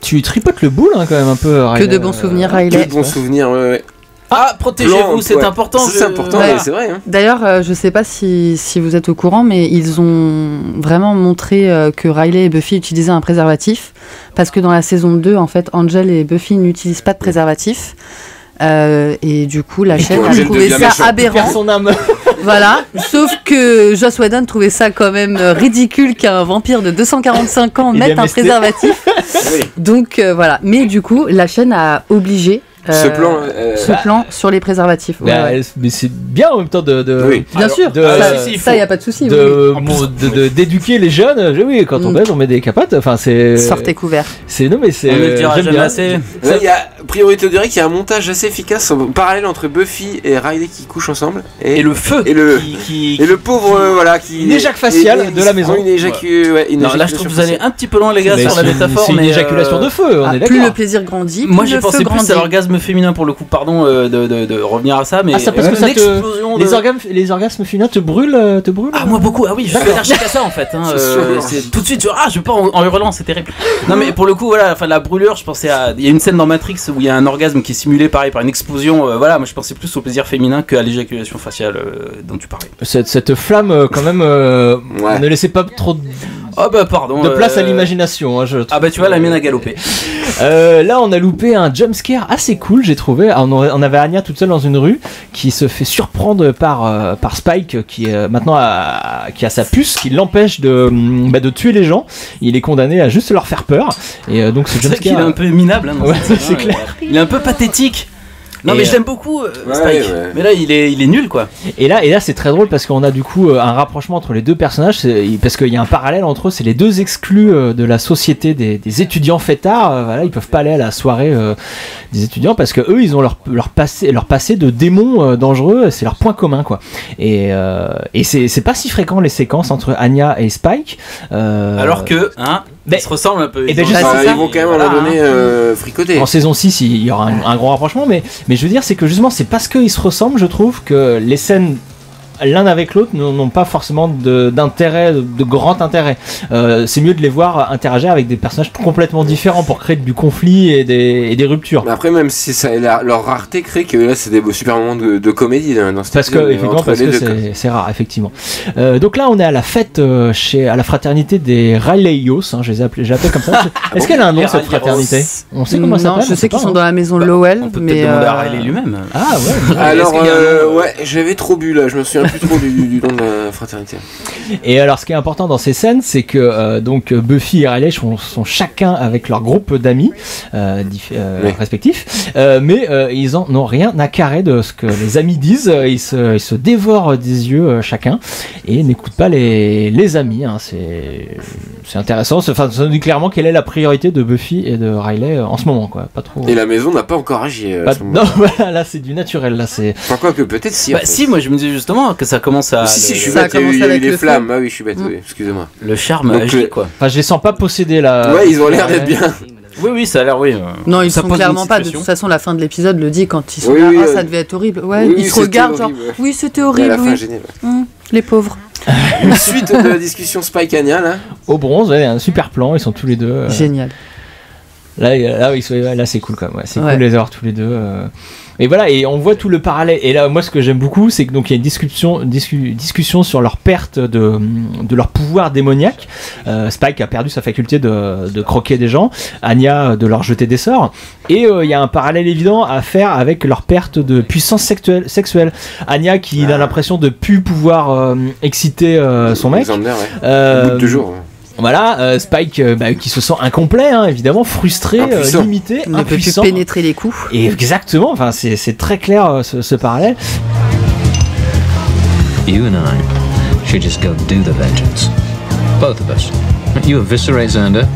Tu tripotes le boule quand même un peu. Que de bons souvenirs, Riley. Que de bons souvenirs, ouais. Ah, protégez-vous, c'est important. C'est important, mais c'est vrai. D'ailleurs, je sais pas si vous êtes au courant, mais ils ont vraiment montré que Riley et Buffy utilisaient un préservatif, parce que dans la saison 2, en fait, Angel et Buffy n'utilisent pas de préservatif. Et du coup la chaîne a trouvé ça aberrant. Son âme. Voilà, sauf que Joss Whedon trouvait ça quand même ridicule qu'un vampire de 245 ans mette un préservatif. Donc voilà, mais du coup la chaîne a obligé ce plan sur les préservatifs. Mais c'est bien en même temps de oui. Bien sûr, ça y a pas de souci. D'éduquer les jeunes. Oui, quand on baise, on met des capotes. Enfin, c'est. Sortez couverts. Non, mais c'est. On ne le dira jamais assez. Il y a priorité de direct, il y a un montage assez efficace en parallèle entre Buffy et Riley qui couchent ensemble et le feu et le pauvre qui une éjac faciale de la maison. Une éjaculation. Non, là je trouve que vous allez un petit peu loin les gars sur la métaphore. C'est une éjaculation de feu. On est d'accord. Plus le plaisir grandit. Moi j'ai pensé plus à l'orgasme féminin pour le coup. Pardon de revenir à ça, mais parce que ça les orgasmes féminins te brûlent. Ah moi beaucoup. Ah oui, je suis allergique à ça en fait. C'est tout de suite je pars en hurlant, c'est terrible. Non mais pour le coup voilà, enfin la brûlure, je pensais à il y a une scène dans Matrix où il y a un orgasme qui est simulé pareil par une explosion. Voilà, moi je pensais plus au plaisir féminin qu'à l'éjaculation faciale dont tu parlais. Cette flamme quand même ne laissez pas trop de place à l'imagination. Ah bah tu vois la mienne a galopé. Là on a loupé un jumpscare assez cool j'ai trouvé. On avait Anya toute seule dans une rue qui se fait surprendre par Spike qui maintenant qui a sa puce qui l'empêche de tuer les gens. Il est condamné à juste leur faire peur et donc ce jumpscare. C'est qu'il est un peu minable hein, c'est clair. Il est un peu pathétique. Non mais je l'aime beaucoup Spike. Mais là il est nul quoi. Et là c'est très drôle parce qu'on a du coup un rapprochement entre les deux personnages parce qu'il y a un parallèle entre eux, c'est les deux exclus de la société des étudiants fêtards. Voilà, ils peuvent pas aller à la soirée des étudiants parce que eux ils ont leur passé de démons dangereux, c'est leur point commun quoi. Et c'est pas si fréquent les séquences entre Anya et Spike. Alors que ils se ressemblent un peu. Ils vont quand même à un moment donné fricoter. En saison 6 il y aura un gros rapprochement mais je veux dire c'est que justement c'est parce qu'ils se ressemblent je trouve que les scènes l'un avec l'autre n'ont pas forcément d'intérêt, de grand intérêt. C'est mieux de les voir interagir avec des personnages complètement différents pour créer du conflit et des ruptures. Mais après même si leur rareté crée que là c'est des super moments de comédie dans cette parce que c'est rare effectivement. Donc là on est à la fête à la fraternité des Rileyos, hein, j'ai appelé comme ça. Est-ce qu'elle a un nom cette fraternité? On sait comment ça s'appelle? Je sais qu'ils sont dans la maison Lowell. On peut peut-être demander à Riley lui-même. Ah ouais. Alors j'avais trop bu là, je me souviens plus trop du nom de la fraternité. Et alors ce qui est important dans ces scènes c'est que donc Buffy et Riley sont chacun avec leur groupe d'amis respectifs mais ils en ont rien à carrer de ce que les amis disent. Ils se dévorent des yeux chacun et n'écoutent pas les amis hein. C'est intéressant, ça nous dit clairement quelle est la priorité de Buffy et de Riley en ce moment quoi. Pas trop. Et la maison n'a pas encore agi non voilà, là c'est du naturel là c'est. Enfin quoi que peut-être si. Si moi je me disais justement que ça commence à. Si je suis bête, il y a eu les flammes. Ah oui je suis bête, excusez-moi. Le charme agit quoi. Enfin je les sens pas possédés là. Ouais ils ont l'air d'être bien. Oui ça a l'air Non ils sont clairement pas. De toute façon la fin de l'épisode le dit quand ils sont ça devait être horrible. Ouais ils se regardent genre oui c'était horrible. La fin géniale. Les pauvres. Une suite de discussion Spike Anya là. Au bronze, un super plan, ils sont tous les deux. Génial. Là c'est cool quand même. Ouais. C'est cool de les avoir tous les deux. Et voilà, et on voit tout le parallèle. Et là, moi, ce que j'aime beaucoup, c'est que donc il y a une discussion sur leur perte de leur pouvoir démoniaque. Spike a perdu sa faculté de croquer des gens, Anya de leur jeter des sorts. Et il y a un parallèle évident à faire avec leur perte de puissance sexuelle. Anya qui a l'impression de plus pouvoir exciter son mec. Alexander, au bout de 2 jours. Voilà, Spike qui se sent incomplet, hein, évidemment, frustré, limité, il ne peut plus pénétrer les coups. Et exactement, enfin c'est très clair ce parallèle. You and I should just go do the vengeance. Both of us. You eviscerate Xander,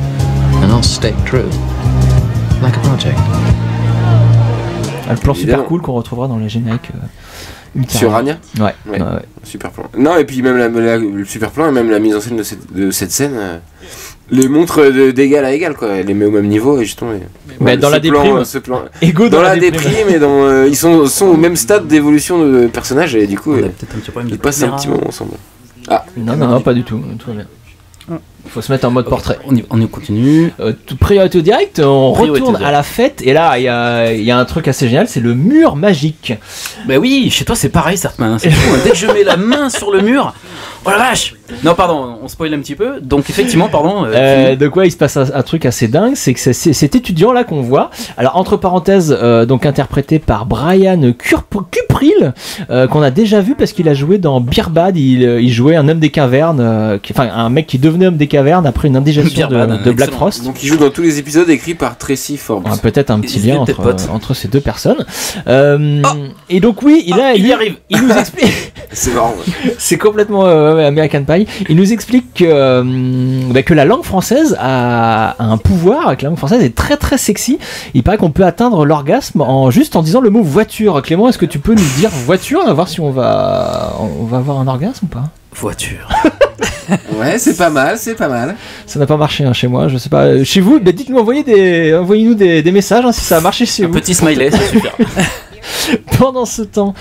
and I'll stay true. Like a project. Le plan super cool qu'on retrouvera dans les génériques. Sur Anya ouais. Super plan. Non, et puis même le super plan et même la mise en scène de cette scène les montre d'égal à égal, quoi. Elle les met au même niveau et justement. Dans la déprime. Dans la déprime et ils sont au même stade d'évolution de personnages et du coup, ils passent un petit moment ensemble. Ah. Non, pas du tout. Tout va bien. Il faut se mettre en mode portrait. On continue. Priorité direct, on retourne à la fête et là il y a un truc assez génial, c'est le mur magique. Bah oui, chez toi c'est pareil Sartman, c'est fou, hein. Dès que je mets la main sur le mur, Oh la vache! Non, pardon, on spoil un petit peu. Donc, effectivement, pardon. Donc, ouais, il se passe un truc assez dingue. C'est que c'est cet étudiant-là qu'on voit. Alors, entre parenthèses, donc interprété par Brian Cupril, qu'on a déjà vu parce qu'il a joué dans Beer Bad. Il jouait un homme des cavernes, un mec qui devenait homme des cavernes après une indigestion de Black Frost. Donc, il joue dans tous les épisodes écrits par Tracy Forbes. Peut-être un petit lien entre ces deux personnes. Et donc, oui, il y arrive. Il nous explique. C'est marrant. Ouais. C'est complètement American Pie. Il nous explique que la langue française a un pouvoir, que la langue française est très très sexy. Il paraît qu'on peut atteindre l'orgasme juste en disant le mot voiture. Clément, est-ce que tu peux nous dire voiture? On va voir si on va avoir un orgasme ou pas. Voiture. Ouais, c'est pas mal. Ça n'a pas marché chez moi, je sais pas. Chez vous, dites-nous, envoyez-nous des messages si ça a marché chez vous. Un petit smiley, c'est super. Pendant ce temps,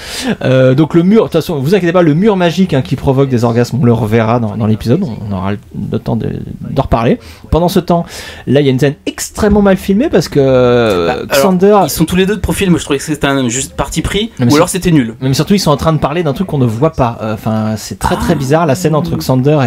donc le mur, de toute façon, vous inquiétez pas, le mur magique qui provoque des orgasmes, on le reverra dans l'épisode, on aura le temps d'en reparler. Pendant ce temps, là il y a une scène extrêmement mal filmée parce que Xander. Alors, ils sont tous les deux de profil, moi je trouvais que c'était un juste parti pris, ou alors c'était nul. Mais surtout, ils sont en train de parler d'un truc qu'on ne voit pas. Enfin, c'est très très bizarre la scène entre Xander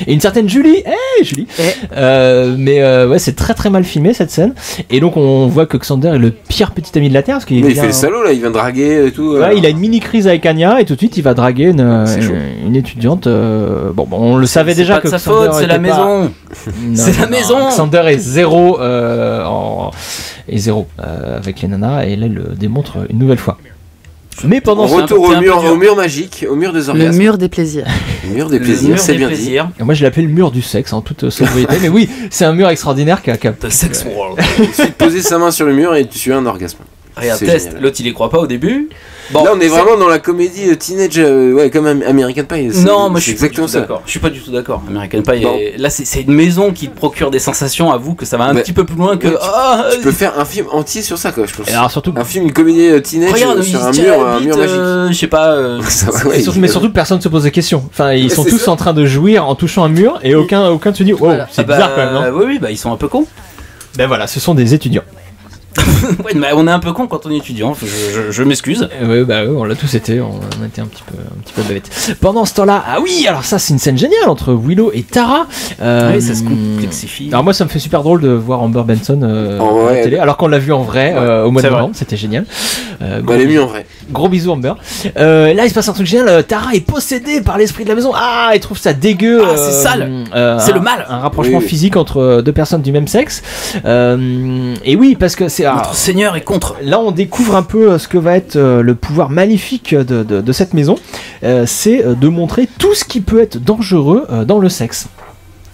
et une certaine Julie. Hey Julie! Ouais, c'est très très mal filmé cette scène. Et donc on voit que Xander est le pire petit ami de la Terre parce qu'il fait le salaud là, il vient draguer et tout. Ouais, il a une mini crise avec Anya et tout de suite il va draguer une étudiante. On le savait déjà que sa faute, c'est la maison. C'est la maison. Xander est zéro avec les nanas et là il le démontre une nouvelle fois. Mais pendant ce retour au mur magique, au mur des orgasmes. Le mur des plaisirs. Le mur des plaisirs, c'est bien dit. Et moi je l'appelle le mur du sexe en toute sobriété. Mais oui, c'est un mur extraordinaire qui a The Sex World. Il suffit de poser sa main sur le mur et tu as un orgasme. Regarde, test. L'autre il y croit pas au début. Bon, là on est vraiment dans la comédie teenage, comme American Pie. Non, moi je suis exactement ça. Je suis pas du tout d'accord. American Pie, là c'est une maison qui te procure des sensations. Avoue que ça va un petit peu plus loin que. Tu peux faire un film entier sur ça, quoi, je pense. Et alors surtout, une comédie teenage sur un mur magique. Je sais pas. Mais surtout personne se pose des questions. Enfin, ils sont tous en train de jouir en touchant un mur et aucun se dit wow, c'est bizarre quand même, non? Oui, ils sont un peu cons. Ben voilà, ce sont des étudiants. Ouais, mais on est un peu con quand on est étudiant, je m'excuse. Oui, on l'a tous été, on était un petit peu bêtes. Pendant ce temps-là, alors ça c'est une scène géniale entre Willow et Tara. Oui, ça se complexifie. Alors moi ça me fait super drôle de voir Amber Benson à la télé, alors qu'on l'a vu en vrai au mois de novembre, c'était génial. Elle est mieux en vrai. Gros bisous Amber. Là il se passe un truc génial, Tara est possédée par l'esprit de la maison. Elle trouve ça dégueu. C'est sale. C'est le mal. Un rapprochement physique entre deux personnes du même sexe. Et oui, parce que c'est notre Seigneur est contre. Là, on découvre un peu ce que va être le pouvoir maléfique de cette maison. C'est de montrer tout ce qui peut être dangereux dans le sexe.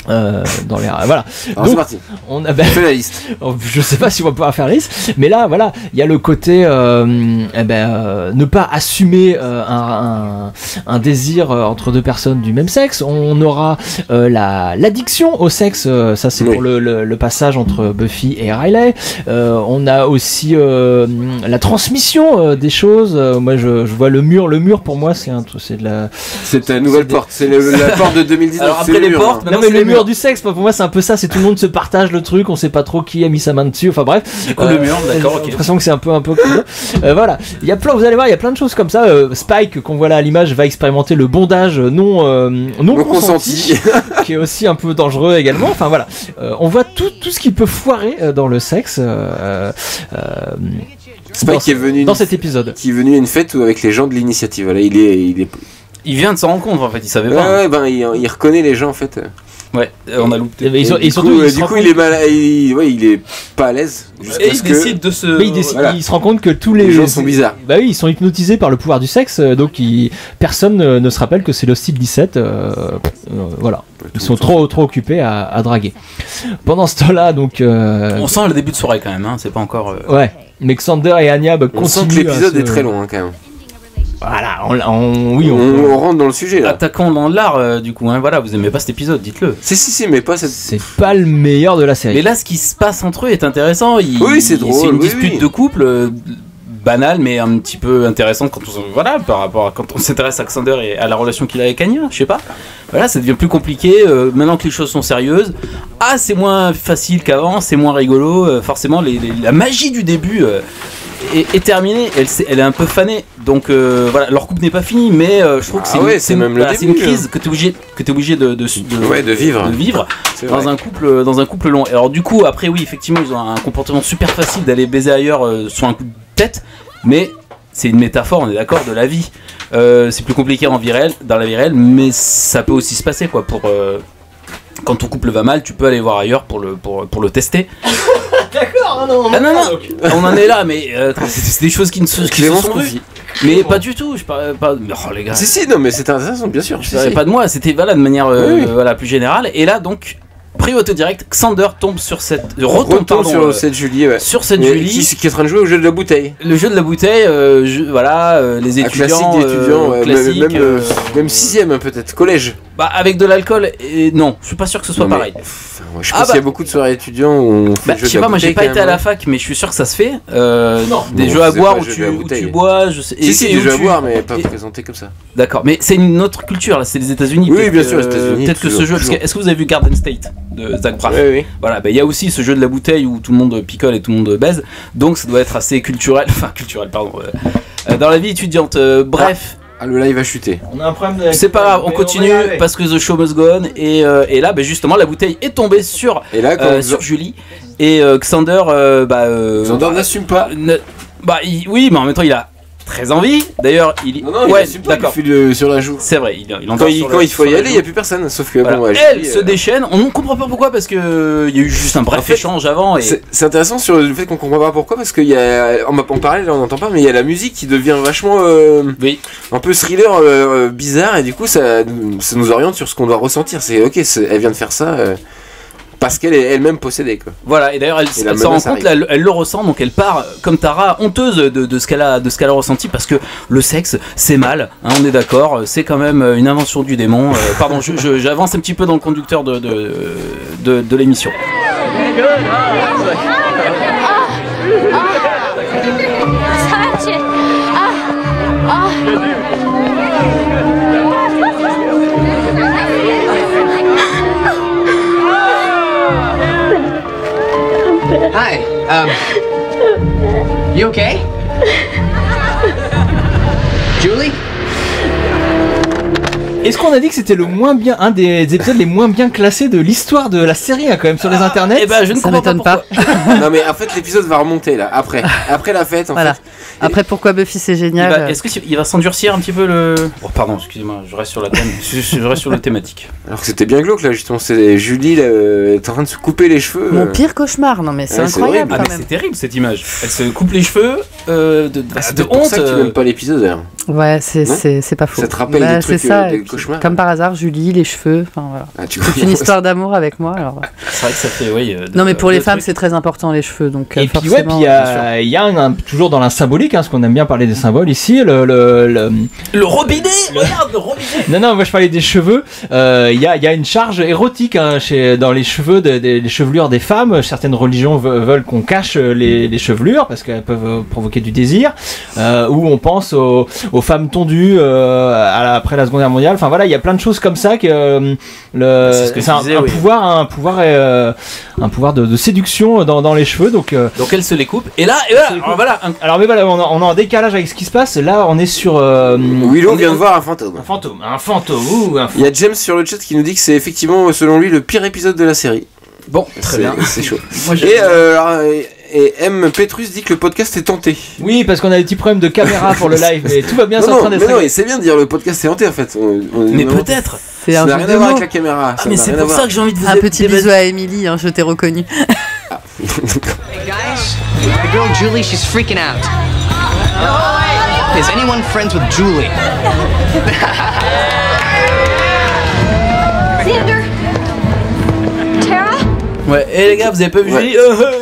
Dans les voilà. Alors c'est parti. On fait la liste. Je sais pas si on va pouvoir faire la liste, mais là voilà, il y a le côté ne pas assumer un désir entre deux personnes du même sexe. On aura l'addiction au sexe, ça c'est pour le passage entre Buffy et Riley. On a aussi la transmission des choses. Moi je vois le mur pour moi c'est la nouvelle porte, c'est la porte de 2019. Alors après les portes, non mais le mur du sexe, pour moi c'est un peu ça, c'est tout le monde se partage le truc, on sait pas trop qui a mis sa main dessus, enfin bref. Du coup le mur, d'accord, ok. J'ai l'impression que c'est un peu cool. Voilà, il y a plein, vous allez voir, il y a plein de choses comme ça. Spike qu'on voit là à l'image va expérimenter le bondage non consenti, qui est aussi un peu dangereux également. Enfin voilà, on voit tout ce qui peut foirer dans le sexe. Spike qui est venu dans cet épisode, qui est venu à une fête avec les gens de l'initiative. Voilà, il vient de s'en rendre compte en fait, il savait pas. Il reconnaît les gens en fait. Ouais, on a loupé. Et surtout, il est mal, il est pas à l'aise. Et il décide de se. Il se rend compte que tous les gens sont bizarres. Bah oui, ils sont hypnotisés par le pouvoir du sexe, donc personne ne se rappelle que c'est le style 17. Voilà, ils sont trop occupés à draguer. Pendant ce temps-là, donc. On sent le début de soirée quand même, hein, c'est pas encore. Ouais, mais Xander et Anya continuent. On sent que l'épisode est très long quand même. Voilà, on rentre dans le sujet là. Attaquons dans l'art du coup, hein, voilà, vous aimez pas cet épisode, dites-le. Si, mais pas cette. C'est pas le meilleur de la série. Mais là, ce qui se passe entre eux est intéressant. Oui, c'est drôle. C'est une dispute de couple banale, mais un petit peu intéressante par rapport à quand on s'intéresse à Xander et à la relation qu'il a avec Anya, je sais pas. Voilà, ça devient plus compliqué maintenant que les choses sont sérieuses. C'est moins facile qu'avant, c'est moins rigolo. Forcément, la magie du début est terminée. Elle est un peu fanée. Donc voilà, leur couple n'est pas fini, mais je trouve que c'est une crise que tu es obligé de vivre dans un couple long. Alors du coup, après oui, effectivement, ils ont un comportement super facile d'aller baiser ailleurs sur un coup de tête, mais c'est une métaphore, on est d'accord, de la vie. C'est plus compliqué dans la vie réelle, mais ça peut aussi se passer quoi. Quand ton couple va mal, tu peux aller voir ailleurs pour le tester. D'accord, non, on en est là, mais c'est des choses qui se sont vues. Mais pas du tout, je parlais pas. Oh les gars. Si, non, mais c'était intéressant, bien sûr. Je parlais pas de moi, c'était de manière plus générale. Et là, donc, pris autodirect, Xander tombe sur retombe sur cette Julie, sur cette Julie qui est en train de jouer au jeu de la bouteille. Le jeu de la bouteille, les étudiants, classique, même 6ème peut-être, collège. Bah avec de l'alcool, non, je suis pas sûr que ce soit pareil. Je pense qu'il y a beaucoup de soirées étudiants où on fait le jeu de la bouteille. Je sais pas, moi j'ai pas été à la fac, mais je suis sûr que ça se fait. Des jeux à boire où tu bois, je sais. Si, des jeux à boire, mais pas présentés comme ça. D'accord, mais c'est une autre culture là, c'est les États-Unis. Oui, bien sûr, les États-Unis. Peut-être que ce jeu, est-ce que vous avez vu Garden State de Zach Braff? Oui. Voilà, il y a aussi ce jeu de la bouteille où tout le monde picole et tout le monde baise, donc ça doit être assez culturel, pardon, dans la vie étudiante. Bref. Ah, le live a chuté. On a un problème. C'est pas grave, on continue parce que the show must go on. Et là, justement, la bouteille est tombée sur Julie. Et Xander, Xander n'assume pas. Oui, mais en même temps, il a très envie. D'ailleurs, il d'accord. Il sur la joue. C'est vrai, il quand il faut y aller, il n'y a plus personne. Sauf que elle se déchaîne. On ne comprend pas pourquoi, parce que il y a eu juste un bref échange avant. C'est intéressant sur le fait qu'on comprend pas pourquoi, parce qu'il y a, on parlait, on n'entend pas, mais il y a la musique qui devient vachement un peu thriller bizarre, et du coup ça nous oriente sur ce qu'on doit ressentir. C'est ok, elle vient de faire ça. Parce qu'elle est elle-même possédée quoi. Voilà, et d'ailleurs elle s'en rend compte, elle le ressent, donc elle part comme Tara honteuse de ce qu'elle a ressenti, parce que le sexe c'est mal, hein, on est d'accord, c'est quand même une invention du démon. Pardon, j'avance un petit peu dans le conducteur de l'émission. Hi, you okay? Julie? Est-ce qu'on a dit que c'était un des épisodes les moins bien classés de l'histoire de la série quand même sur les internets? Eh ben je ne comprends pas. Non mais en fait l'épisode va remonter là, après la fête en fait. Après pourquoi Buffy c'est génial. Est-ce qu'il va s'endurcir un petit peu le... Oh pardon, excusez-moi, je reste sur la thème, je reste sur le thématique. Alors que c'était bien glauque là justement, c'est Julie est en train de se couper les cheveux. Mon pire cauchemar, non mais c'est incroyable quand même. C'est terrible cette image. Elle se coupe les cheveux de honte. C'est ça que tu n'aimes pas l'épisode d'ailleurs. Ouais, c'est pas faux. Ça te rappelle des trucs, des cauchemars. Comme par hasard, Julie, les cheveux, enfin voilà. C'est une histoire d'amour avec moi. Alors. C'est vrai que ça fait, non, mais pour les femmes, c'est très important les cheveux, donc. Et puis il y a toujours dans la symbolique, parce qu'on aime bien parler des symboles ici, le robinet. Regarde le robinet. Non, moi je parlais des cheveux. Il y a une charge érotique dans les cheveux, les chevelures des femmes. Certaines religions veulent qu'on cache les chevelures parce qu'elles peuvent provoquer du désir. Ou on pense aux femmes tondues après la Seconde Guerre mondiale. Enfin voilà, il y a plein de choses comme ça que c'est un pouvoir de séduction dans les cheveux. Donc elle se les coupe. Et là, voilà. Alors mais voilà, on est en décalage avec ce qui se passe. Là, on est sur. Willow vient de voir un fantôme. Un fantôme. Il y a James sur le chat qui nous dit que c'est effectivement, selon lui, le pire épisode de la série. Bon, très bien. C'est chaud. Et M. Petrus dit que le podcast est tenté. Oui, parce qu'on a des petits problèmes de caméra pour le live, mais tout va bien, c'est en train d'être. Non, c'est bien de dire le podcast est hanté en fait. Mais peut-être. Ça n'a rien à voir avec la caméra. Mais c'est pour ça que j'ai envie de vous un petit bisou à Emily, je t'ai reconnu. Hey guys, the girl Julie, she's freaking out. Is anyone friends with Julie? Xander? Tara? Ouais, et les gars, vous avez pas vu Julie?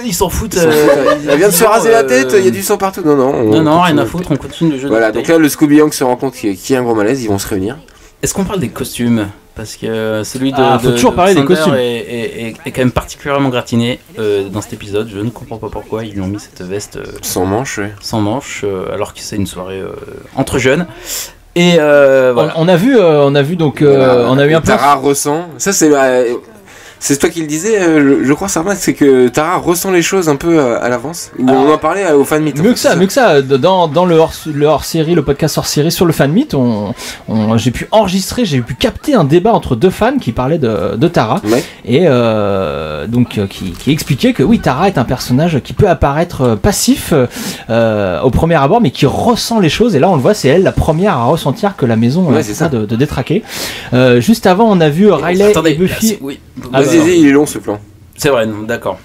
Ils s'en foutent. Elle vient de se raser la tête, il y a du sang partout. Non, rien à foutre, on continue le jeu. Voilà, donc là, le Scooby Gang se rend compte qu'il y a un gros malaise, ils vont se réunir. Est-ce qu'on parle des costumes? Parce que celui faut toujours parler des costumes. Est quand même particulièrement gratiné dans cet épisode. Je ne comprends pas pourquoi ils lui ont mis cette veste sans manches, alors que c'est une soirée entre jeunes. Et voilà. On a vu donc on a eu un peu. Tara ressent. Ça C'est toi qui le disais, je crois, Sarmat, c'est que Tara ressent les choses un peu à l'avance. On en parlait au fan meet. Mieux que ça. Dans le hors-série, le podcast hors-série sur le fan meet, j'ai pu enregistrer, j'ai pu capter un débat entre deux fans qui parlaient de Tara. Ouais. Et qui expliquait que oui, Tara est un personnage qui peut apparaître passif au premier abord, mais qui ressent les choses. Et là, on le voit, c'est elle la première à ressentir que la maison est en train de détraquer. Juste avant, on a vu Riley et Buffy. Oui. Il est long ce plan. C'est vrai, non, d'accord.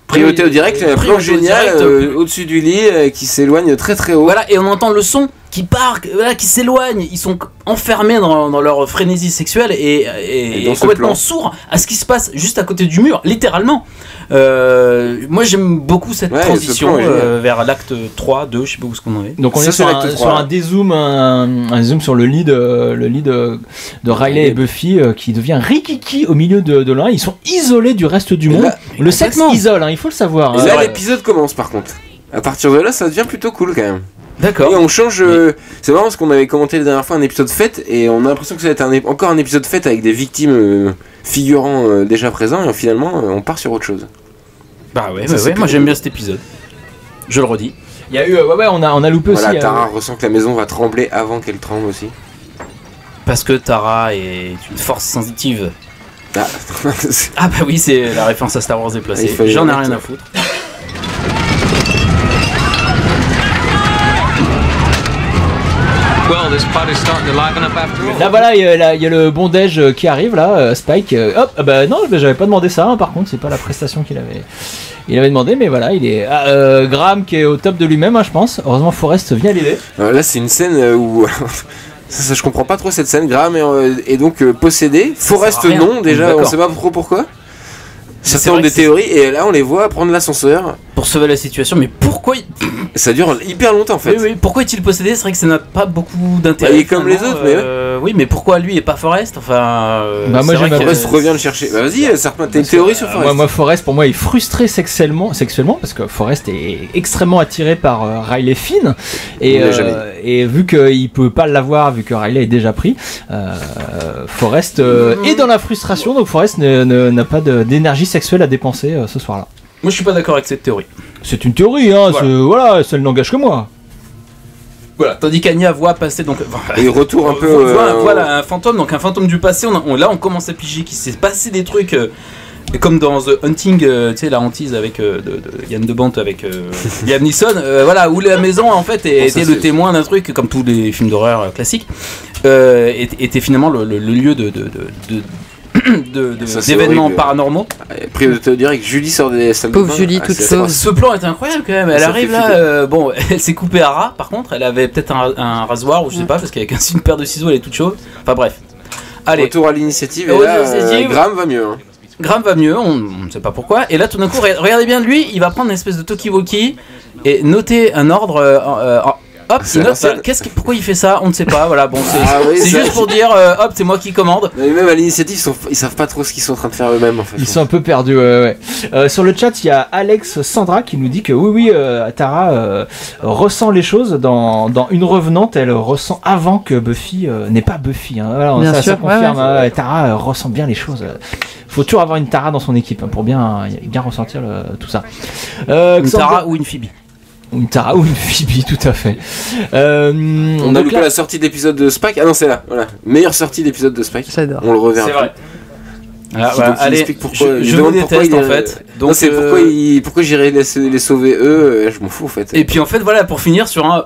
Priorité au direct, un plan génial au-dessus du lit qui s'éloigne très très haut. Voilà, et on entend le son qui part, qui s'éloigne. Ils sont enfermés dans leur frénésie sexuelle et complètement sourds à ce qui se passe juste à côté du mur, littéralement. Moi j'aime beaucoup cette transition vers l'acte 3, 2, je sais pas où ce qu'on en est. Donc on est sur un dézoom, un zoom sur le lit de Riley et Buffy qui devient rikiki au milieu de l'un. Ils sont isolés du reste du monde. Le sexe isole, il faut le savoir. Et là l'épisode commence par contre. À partir de là, ça devient plutôt cool quand même. D'accord. Et on change. C'est marrant parce qu'on avait commenté la dernière fois un épisode fête et on a l'impression que ça va être encore un épisode fête avec des victimes figurants déjà présents et finalement on part sur autre chose. Bah ouais, moi j'aime bien cet épisode. Je le redis. Il y a eu, on a loupé aussi. Tara ressent que la maison va trembler avant qu'elle tremble aussi. Parce que Tara est une force sensitive. Ah bah oui, c'est la référence à Star Wars déplacée. J'en ai rien à foutre. Là voilà, il y a le bondage qui arrive là, Spike. Non, j'avais pas demandé ça. Par contre, c'est pas la prestation qu'il avait demandé, mais voilà, il est Graham qui est au top de lui-même, je pense. Heureusement, Forrest vient l'aider. Là, c'est une scène où ça, je comprends pas trop cette scène. Graham est donc possédé. Forrest non, déjà, on sait pas trop pourquoi. Certains ont des théories et là on les voit prendre l'ascenseur pour sauver la situation, mais pourquoi ça dure hyper longtemps en fait. Oui, pourquoi est-il possédé? C'est vrai que ça n'a pas beaucoup d'intérêt. Il est comme les autres, mais oui, mais pourquoi lui et pas Forrest? Enfin, moi j'aime Forrest revient le chercher. Bah vas-y, Sarpin, t'as une théorie sur Forrest? Moi Forrest, pour moi, il est frustré sexuellement parce que Forrest est extrêmement attiré par Riley Finn et vu qu'il peut pas l'avoir, vu que Riley est déjà pris, Forrest est dans la frustration, donc Forrest n'a pas d'énergie sexuelle à dépenser ce soir-là. Moi je suis pas d'accord avec cette théorie. C'est une théorie, ça ne n'engage que moi. Voilà, tandis qu'Anya voit passer donc. Et retour un peu. Voilà un fantôme, donc un fantôme du passé. Là on commence à piger qu'il s'est passé des trucs. Comme dans The Hunting, tu sais, la hantise avec Yann de Bont avec Liam Neeson, voilà, où la maison en fait était le témoin d'un truc, comme tous les films d'horreur classiques, était finalement le lieu d'événements paranormaux. Priorité au direct, Julie sort des salles de bain. Pauvre Julie, toute sauve. Ce plan est incroyable quand même. Elle arrive là, elle s'est coupée à ras. Par contre, elle avait peut-être un rasoir ou je sais pas, parce qu'avec une paire de ciseaux, elle est toute chauve. Enfin bref. Allez. Retour à l'initiative. Et là, Graham va mieux. Graham va mieux, on ne sait pas pourquoi. Et là, tout d'un coup, regardez bien lui, il va prendre une espèce de talkie-walkie et noter un ordre. Hop, il note, pourquoi il fait ça? On ne sait pas. Voilà, bon, c'est juste pour dire, hop, c'est moi qui commande. Mais même à l'initiative, ils savent pas trop ce qu'ils sont en train de faire eux-mêmes en fait. Ils sont un peu perdus, ouais. Sur le chat, il y a Alex Sandra qui nous dit que oui, Tara ressent les choses dans Une Revenante, elle ressent avant que Buffy n'est pas Buffy. Voilà, ça confirme. Ouais. Tara ressent bien les choses. Faut toujours avoir une Tara dans son équipe pour bien ressentir tout ça. Une Tara ou une Phoebe. Une Tara ou une Phoebe, tout à fait. On a loupé la sortie d'épisode de Spike. Ah non, c'est là, voilà. Meilleure sortie d'épisode de Spike. J'adore. On le reverra. C'est vrai. Alors, voilà, allez, je vous déteste en fait. Donc c'est pourquoi j'irais les sauver eux, je m'en fous en fait. Et puis en fait voilà, pour finir sur un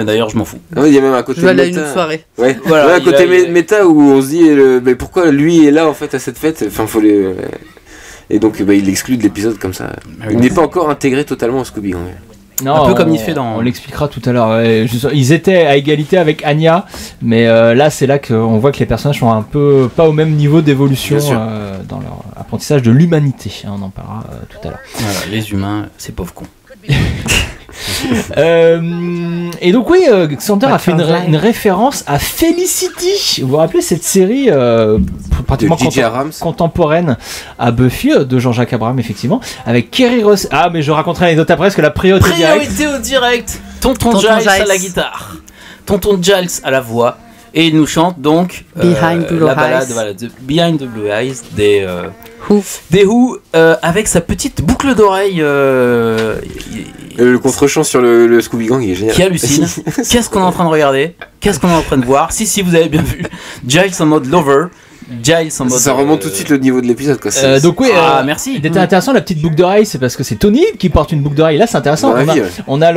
d'ailleurs je m'en fous. Il y a même un côté méta. Une soirée. Ouais. Voilà, un côté méta où on se dit mais pourquoi lui est là en fait à cette fête. Enfin faut les et donc il l'exclut de l'épisode comme ça. Il n'est pas encore intégré totalement au Scooby. Non, un peu comme il fait dans. On l'expliquera tout à l'heure. Ouais, ils étaient à égalité avec Anya, mais là c'est là qu'on voit que les personnages sont un peu pas au même niveau d'évolution dans leur apprentissage de l'humanité. On en parlera tout à l'heure. Voilà, les humains, c'est pauvres cons. Et donc oui, Xander a fait une référence à Felicity. Vous vous rappelez cette série pratiquement contemporaine à Buffy de Jean-Jacques Abraham, effectivement, avec Kerry Russell. Ah mais je raconterai l'anecdote après parce que la priorité au direct. Tonton Giles à la guitare, Tonton Giles à la voix Et il nous chante donc Behind Blue la balade, Eyes. voilà, de Behind the Blue Eyes des Who, avec sa petite boucle d'oreille le contre-champ sur le Scooby Gang il est génial. qui hallucine. Qu'est-ce qu'on est en train de regarder? Qu'est-ce qu'on est en train de voir? Si vous avez bien vu, Giles en mode lover. Giles en mode. Ça remonte tout de suite le niveau de l'épisode quoi. Donc oui, merci. Il était intéressant la petite boucle d'oreille, c'est parce que c'est Tony Head qui porte une boucle d'oreille. Là, c'est intéressant. On a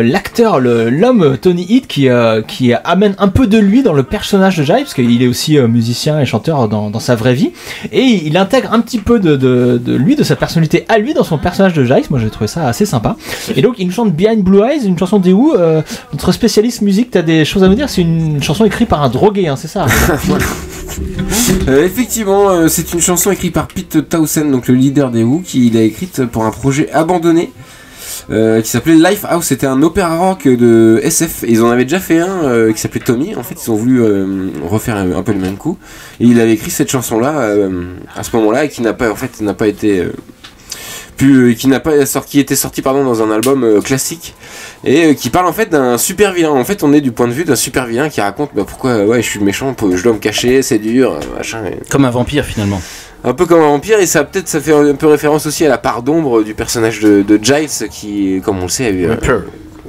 l'acteur, l'homme Tony Head qui amène un peu de lui dans le personnage de Giles, parce qu'il est aussi musicien et chanteur dans sa vraie vie, et il intègre un petit peu de lui, de sa personnalité à lui dans son personnage de Giles. Moi, j'ai trouvé ça assez sympa. Et donc, il nous chante Behind Blue Eyes, une chanson des Who. Notre spécialiste musique, t'as des choses à me dire? C'est une chanson écrite par un drogué, hein, c'est ça? Effectivement, c'est une chanson écrite par Pete Townshend, donc le leader des Who, qui l'a écrite pour un projet abandonné qui s'appelait Lifehouse. C'était un opéra rock de SF. Et ils en avaient déjà fait un qui s'appelait Tommy. En fait, ils ont voulu refaire un peu le même coup. Et il avait écrit cette chanson-là à ce moment-là, et qui n'a pas été qui était sorti dans un album classique, et qui parle en fait d'un super vilain. En fait, on est du point de vue d'un super vilain qui raconte pourquoi je suis méchant, je dois me cacher, c'est dur, machin. Comme un vampire finalement. Un peu comme un vampire, et ça fait un peu référence aussi à la part d'ombre du personnage de Giles, qui, comme on le sait, a eu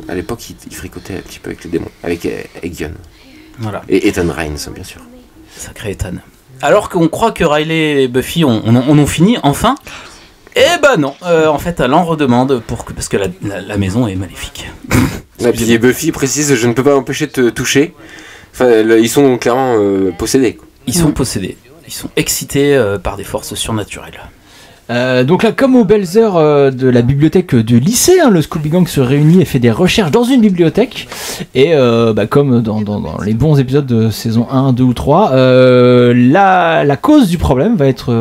à l'époque il fricotait un petit peu avec les démons, avec Egon. Voilà. Et Ethan Rhynes, bien sûr. Sacré Ethan. Alors qu'on croit que Riley et Buffy ont fini enfin. Eh ben non, en fait elle en redemande parce que la maison est maléfique. Et puis Buffy précise, je ne peux pas m'empêcher de te toucher. Enfin, ils sont clairement possédés. Ils sont possédés, ils sont excités par des forces surnaturelles. Donc là, comme aux belles heures de la bibliothèque du lycée, le Scooby Gang se réunit et fait des recherches dans une bibliothèque. Et comme dans les bons épisodes de saison 1, 2 ou 3, la cause du problème va être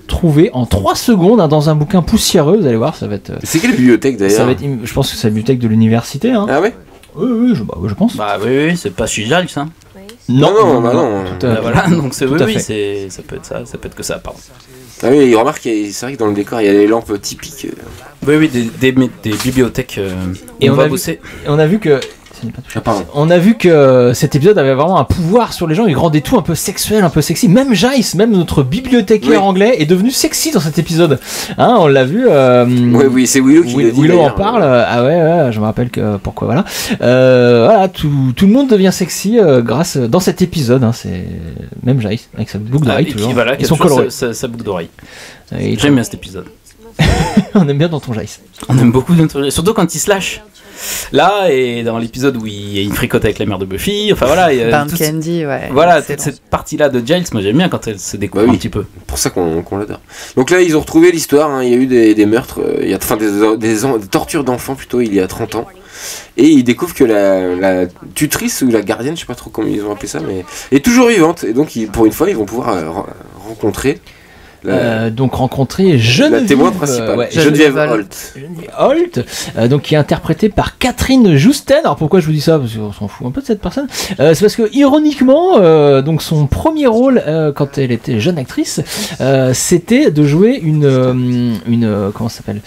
trouvée en 3 secondes dans un bouquin poussiéreux. Vous allez voir, ça va être... C'est quelle bibliothèque d'ailleurs? Je pense que c'est la bibliothèque de l'université. Ah ouais? Oui, je pense. Bah oui, c'est pas chez Giles, ça. Non. Voilà, donc ça peut être ça, ça peut être que ça, pardon. Ah oui, il remarque, c'est vrai que dans le décor, il y a les lampes typiques. Oui, des bibliothèques. Et on a vu que On a vu que cet épisode avait vraiment un pouvoir sur les gens, il rendait tout un peu sexuel, un peu sexy. Même Giles, même notre bibliothécaire anglais, est devenu sexy dans cet épisode. Hein, on l'a vu. Oui, c'est Willow qui le dit. Willow en parle. Ah ouais, je me rappelle que pourquoi voilà. Voilà, tout le monde devient sexy grâce dans cet épisode. Hein, c'est même Giles avec sa boucle d'oreille toujours. Voilà, et son coloré. Sa boucle d'oreille. J'aime bien cet épisode. On aime bien dans ton Giles. On aime beaucoup dans ton Giles, surtout quand il se lâche. Là, et dans l'épisode où il fricote avec la mère de Buffy, enfin voilà. Pound Candy, ouais. Voilà, toute cette partie-là de Giles, moi j'aime bien quand elle se découvre un petit peu. Pour ça qu'on l'adore. Donc là, ils ont retrouvé l'histoire, hein, il y a eu des meurtres, des tortures d'enfants plutôt, il y a 30 ans. Et ils découvrent que la tutrice ou la gardienne, je sais pas trop comment ils ont appelé ça, mais est toujours vivante. Et donc, pour une fois, ils vont pouvoir rencontrer. Rencontrer Geneviève, la témoin principale, Geneviève Holt, donc qui est interprétée par Catherine Jousten. Alors pourquoi je vous dis ça, parce qu'on s'en fout un peu de cette personne. C'est parce que ironiquement, donc son premier rôle quand elle était jeune actrice, c'était de jouer une comment ça s'appelle,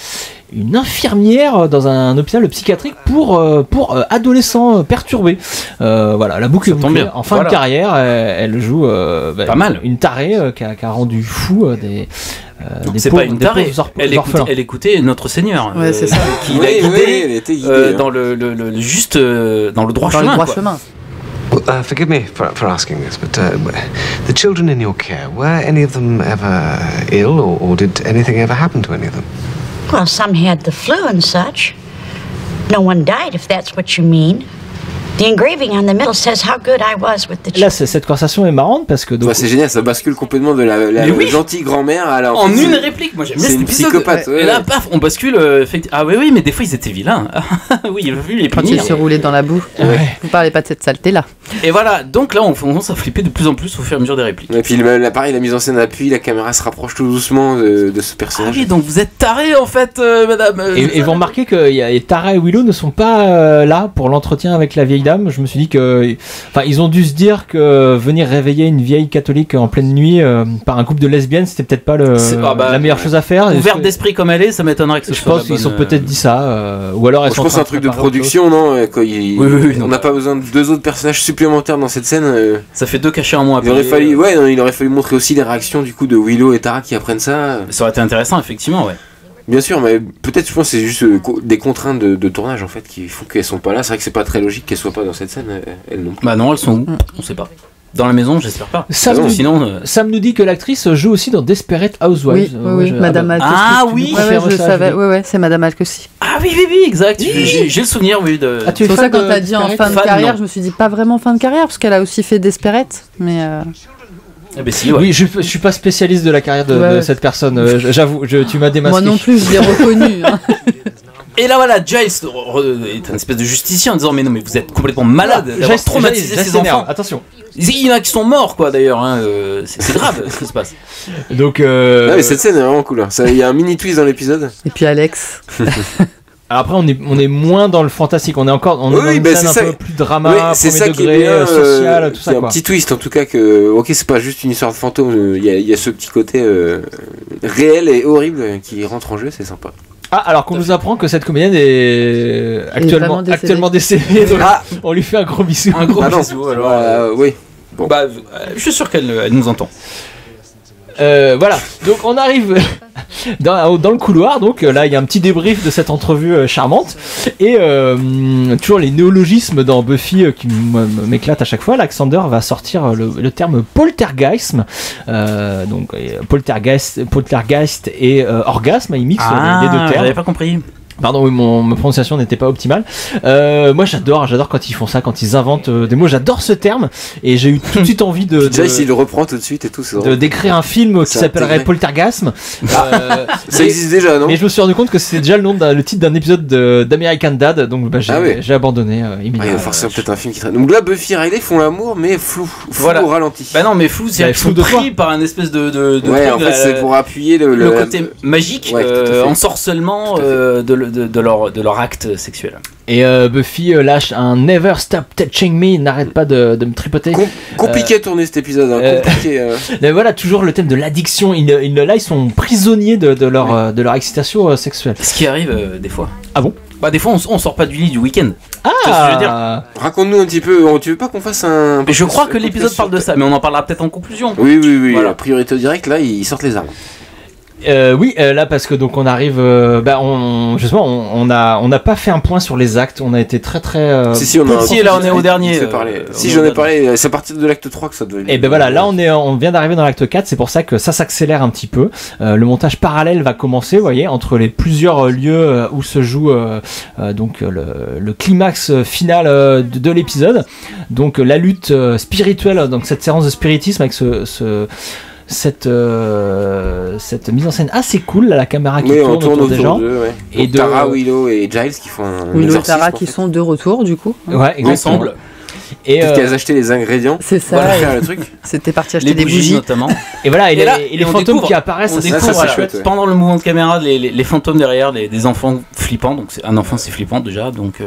une infirmière dans un hôpital psychiatrique pour adolescents perturbés. Voilà, la boucle est bouclée. En fin de carrière, elle joue pas mal. Une tarée qui a rendu fou des c'est pas une tarée. Elle écoutait Notre Seigneur, c'est ça. Qui l'a guidée dans le juste dans le droit chemin. Well, forgive me for asking this, but the children in your care, were any of them ever ill, or did anything ever happen to any of them? Well, some had the flu and such. No one died, if that's what you mean. The engraving on the middle says how good I was with the children. Là, cette conversation est marrante parce que donc... c'est génial, ça bascule complètement de la gentille grand-mère à la... En une réplique, moi j'aime bien cet épisode. Psychopathe. Et là, paf, on bascule. Ah oui, mais des fois ils étaient vilains. Oui, il a vu les quand ils se roulaient dans la boue. Ouais. Vous parlez pas de cette saleté-là. Et voilà, donc là on commence à flipper de plus en plus au fur et à mesure des répliques. Et puis pareil, la mise en scène appuie, la caméra se rapproche tout doucement de ce personnage. Ah oui, donc vous êtes tarés en fait, madame. Et vous remarquez que Tara et Willow ne sont pas là pour l'entretien avec la vieille dame. dame, je me suis dit que, enfin, ils ont dû se dire que venir réveiller une vieille catholique en pleine nuit par un couple de lesbiennes, c'était peut-être pas la meilleure chose à faire. Ouverte d'esprit comme elle est, ça m'étonnerait que ce soit. Je pense qu'ils ont peut-être dit ça, ou alors elles sont. Je pense c'est un truc de production, non? On n'a pas besoin de 2 autres personnages supplémentaires dans cette scène. Ça fait 2 cachets en moins. Il aurait fallu montrer aussi les réactions du coup de Willow et Tara qui apprennent ça. Ça aurait été intéressant, effectivement, ouais. Bien sûr, mais peut-être, je pense, que c'est juste des contraintes de tournage en fait qui font qu'elles sont pas là. C'est vrai que c'est pas très logique qu'elles soient pas dans cette scène, elles non plus. Bah non, elles sont où? On sait pas. Dans la maison, j'espère pas. Sam nous dit que l'actrice joue aussi dans Desperate Housewives. Oui, Madame Malkowski. Ah oui, je le savais. Ouais, c'est Madame Malkowski. Ah oui, exact. J'ai le souvenir, oui. C'est pour ça quand t'as dit en fin de carrière, je me suis dit pas vraiment fin de carrière parce qu'elle a aussi fait Desperate, mais. Eh ben si, ouais. Oui, je suis pas spécialiste de la carrière de cette personne. J'avoue, tu m'as démasqué. Moi non plus, je l'ai reconnu. Hein. Et là voilà, Giles est un espèce de justicier en disant mais non mais vous êtes complètement malade d'avoir traumatisé ses enfants. Attention. Il y en a qui sont morts quoi d'ailleurs, hein. C'est grave ce qui se passe. Donc non, mais cette scène est vraiment cool. Il y a un mini twist dans l'épisode. Et puis Alex. Alors après on est moins dans le fantastique, on est dans une scène un peu plus drama, premier degré, social, tout ça quoi. Un petit twist en tout cas que c'est pas juste une histoire de fantôme, il y a ce petit côté réel et horrible qui rentre en jeu, c'est sympa. Ah, alors qu'on nous apprend que cette comédienne est actuellement décédée, donc on lui fait un gros bisou. Un gros bisou, alors. Oui. Bon. Bah, je suis sûr qu'elle nous entend. Voilà, donc on arrive dans le couloir, donc là il y a un petit débrief de cette entrevue charmante, et toujours les néologismes dans Buffy qui m'éclatent à chaque fois. Alexander va sortir le terme poltergeist, donc poltergeist et orgasme, il mixe les deux termes. J'avais pas compris. Pardon, oui, ma prononciation n'était pas optimale. Moi, j'adore quand ils font ça, quand ils inventent des mots. J'adore ce terme, et j'ai eu tout de suite envie déjà, il le reprend tout de suite et tout. D'écrire un film qui s'appellerait Poltergasme. Ça existe déjà, non? Mais je me suis rendu compte que c'était déjà le titre d'un épisode d'American Dad, donc j'ai abandonné immédiatement. Il y a forcément peut-être un film qui traîne. Donc là, Buffy et Riley font l'amour, mais flou au ralenti. Bah non, mais flou, c'est flou pris par un espèce de ouais, en fait, c'est pour appuyer le côté magique, ensorcellement de leur acte sexuel. Et Buffy lâche un Never Stop Touching Me, n'arrête pas de me tripoter. Compliqué à tourner cet épisode, compliqué. Mais voilà, toujours le thème de l'addiction. Là, ils sont prisonniers de leur excitation sexuelle. Ce qui arrive des fois. Ah bon? Bah des fois on sort pas du lit du week-end. Ah, c'est ce que je veux dire. Raconte-nous un petit peu, tu veux pas qu'on fasse un... Je crois que l'épisode parle de ça, mais on en parlera peut-être en conclusion. Oui, voilà. Priorité directe, là ils sortent les armes. Oui, là parce que donc on arrive, justement on n'a pas fait un point sur les actes, on a été très si on là on est au dernier. Si j'en ai parlé, c'est à partir de l'acte 3 que ça devait. Et ben voilà, là on vient d'arriver dans l'acte 4, c'est pour ça que ça s'accélère un petit peu. Le montage parallèle va commencer, vous voyez, entre les plusieurs lieux où se joue donc le climax final de l'épisode. Donc la lutte spirituelle, donc cette séance de spiritisme avec cette mise en scène assez cool, là, la caméra qui tourne autour des gens, et de Tara, Willow et Giles qui font Willow et Tara qui sont de retour du coup. Ouais, ensemble. Et peut-être qu'elles achetaient les ingrédients. C'est ça. Pour faire le truc. C'était parti acheter des bougies notamment. Et voilà, et les fantômes qui apparaissent. On découvre chouette. Pendant le mouvement de caméra, les fantômes derrière, des enfants flippants. Donc un enfant c'est flippant déjà. Donc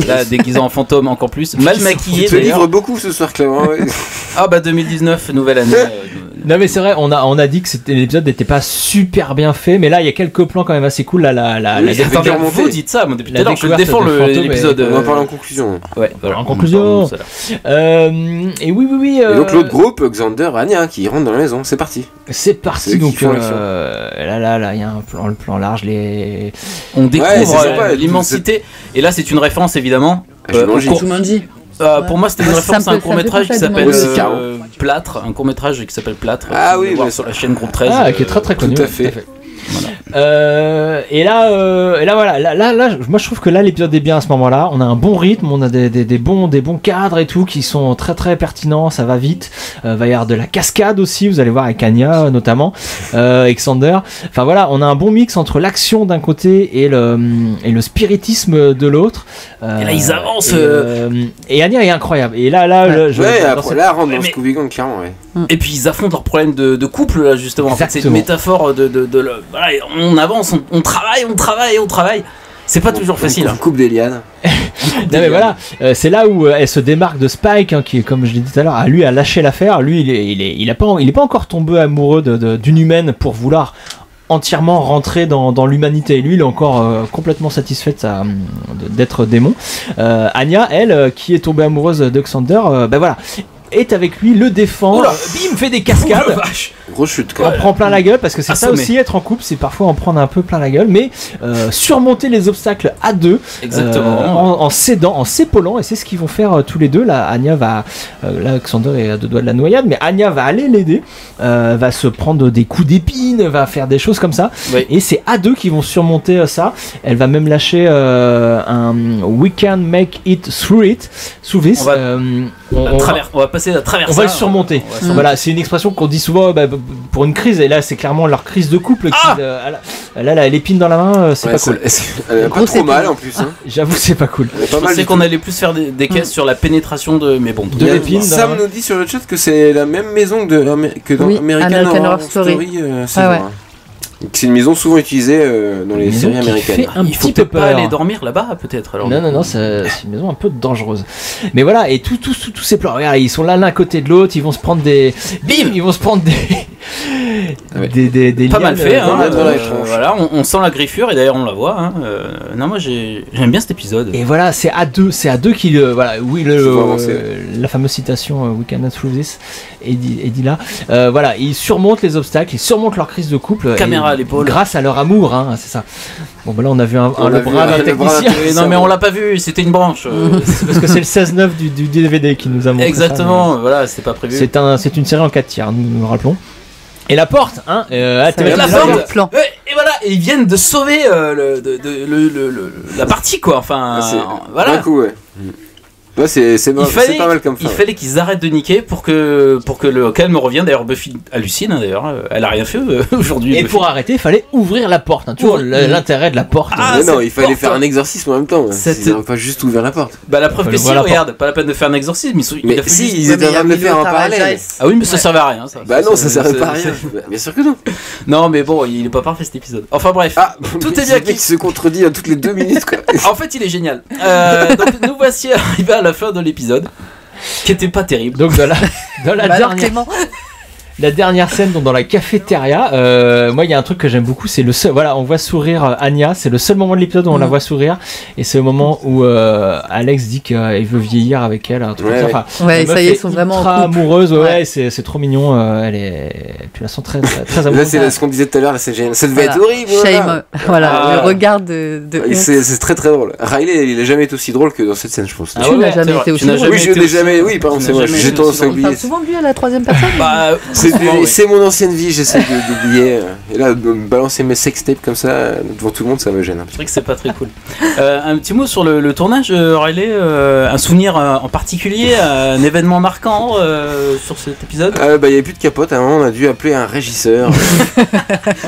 là déguisé en fantôme encore plus, mal maquillé. Tu te livres beaucoup ce soir, Clément. Ah bah 2019, nouvelle année. Non mais c'est vrai, on a dit que l'épisode n'était pas super bien fait, mais là il y a quelques plans quand même assez cool. Vous dites ça, moi depuis tout à l'heure je défends l'épisode. On en parle en conclusion. Ouais, voilà, en conclusion. Et oui. Et donc l'autre groupe, Xander, Anya, qui rentre dans la maison. C'est parti. C'est parti. Donc là, il y a le plan large. On découvre l'immensité. Et là, c'est une référence évidemment. Jumanji. Pour moi, c'était une référence à un court-métrage qui s'appelle Plâtre, un court-métrage qui s'appelle Plâtre. Ah oui, sur la chaîne Groupe 13. Qui est très connu. Tout à fait. Voilà. Et là voilà, là, moi je trouve que là l'épisode est bien à ce moment-là. On a un bon rythme, on a des bons cadres et tout qui sont très pertinents, ça va vite. Va y avoir de la cascade aussi, vous allez voir avec Anya notamment, Xander. Enfin voilà, on a un bon mix entre l'action d'un côté et le spiritisme de l'autre. Et là ils avancent. Et Anya est incroyable. Et là, là rentre dans Scooby Gang clairement. Ouais. Et puis ils affrontent leurs problèmes de couple là justement. En fait, c'est une métaphore voilà, on avance, on travaille. C'est pas toujours facile. On coupe des lianes. Non mais voilà, c'est là où elle se démarque de Spike, hein, qui, comme je l'ai dit tout à l'heure, lui a lâché l'affaire. Lui, il est pas encore tombé amoureux d'une humaine pour vouloir entièrement rentrer dans l'humanité. Lui, il est encore complètement satisfait d'être démon. Anya, elle, qui est tombée amoureuse de Xander, voilà, est avec lui, le défend, bim, fait des cascades. Grosse chute quand même. On prend plein la gueule, parce que c'est ça aussi, être en couple, c'est parfois en prendre un peu plein la gueule, mais surmonter les obstacles à deux, en s'aidant, en s'épaulant, et c'est ce qu'ils vont faire tous les deux. Là, Anya va, là, Xander est à deux doigts de la noyade, mais Anya va aller l'aider, va se prendre des coups d'épine, va faire des choses comme ça, et c'est à deux qu'ils vont surmonter ça. Elle va même lâcher un We can make it through this. On va passer à travers ça. On va le surmonter. Voilà, c'est une expression qu'on dit souvent pour une crise, et là c'est clairement leur crise de couple. Elle a l'épine dans la main, c'est pas cool. Elle a pas trop mal en plus. Hein. J'avoue, c'est pas cool. Je pensais qu'on allait plus faire des caisses sur la pénétration de l'épine. Sam nous dit sur le chat que c'est la même maison que dans American Horror Story. C'est vrai. C'est une maison souvent utilisée dans les séries américaines. Il faut peut-être pas aller dormir là-bas, peut-être. Alors. Non, c'est une maison un peu dangereuse. Mais voilà, et tous ces plans, regarde, ils sont là l'un à côté de l'autre, ils vont se prendre des... Bim, ils vont se prendre des pas mal fait, hein, voilà, on sent la griffure, et d'ailleurs on la voit. Hein, non, moi j'aime bien cet épisode. Et voilà, c'est à deux qui... voilà, oui, la fameuse citation We cannot through this est dit là. Voilà, ils surmontent les obstacles, ils surmontent leur crise de couple. Caméra à l'épaule. Grâce à leur amour, hein, c'est ça. Bon, bah là, on a vu le bras d'un technicien. Non, mais on l'a pas vu, c'était une branche. C'est parce que c'est le 16-9 du DVD qui nous a montré. Exactement, ça, voilà, c'était pas prévu. C'est une série en 4 tiers, nous rappelons. Et la porte, hein, la porte. Et voilà, et ils viennent de sauver la partie, quoi. Enfin, voilà. D'un coup, ouais. Ouais, c'est pas mal comme ça. Il fallait qu'ils arrêtent de niquer pour que le calme revienne. D'ailleurs, Buffy hallucine, hein, d'ailleurs. Elle a rien fait aujourd'hui. Et Buffy. Pour arrêter, il fallait ouvrir la porte. Hein, toujours l'intérêt de la porte. Mais non, il fallait faire un exorcisme en même temps. Ils n'ont pas juste ouvert la porte. Bah, la preuve que si, regarde, pas la peine de faire un exorcisme. Mais si, ils étaient en train de le faire en parallèle. Ah oui, mais ça servait à rien. Ça. Bah non, ça servait pas à rien. Bien sûr que non. Non, mais bon, il est pas parfait cet épisode. Enfin bref, tout est bien qui se contredit à toutes les 2 minutes. En fait, il est génial. Donc, nous voici arrivés à la fin de l'épisode. Qui était pas terrible. Donc dans la dernière scène, donc dans la cafétéria, moi il y a un truc que j'aime beaucoup, c'est le seul, voilà, on voit sourire Anya, c'est le seul moment de l'épisode où on la voit sourire, et c'est le moment où Alex dit qu'il veut vieillir avec elle, un truc comme ça. Enfin, ça y est, ils sont vraiment amoureuse, c'est trop mignon, tu la sens très amoureuse. Là c'est ce qu'on disait tout à l'heure, ça devait être horrible. Shame, voilà, le regard de c'est très très drôle. Riley, il a jamais été aussi drôle que dans cette scène, je pense. Tu n'as jamais été aussi drôle. Oui, je l'ai jamais, oui, pardon, c'est vrai, j'ai tendance à oublier. On parle souvent de lui à la 3e personne. C'est mon ancienne vie, j'essaie d'oublier. Et là, de me balancer mes sextapes comme ça devant tout le monde, ça me gêne un peu. C'est vrai que c'est pas très cool. Un petit mot sur le tournage, Riley, un souvenir en particulier, un événement marquant sur cet épisode. Il n'y avait plus de capote, à un moment on a dû appeler un régisseur.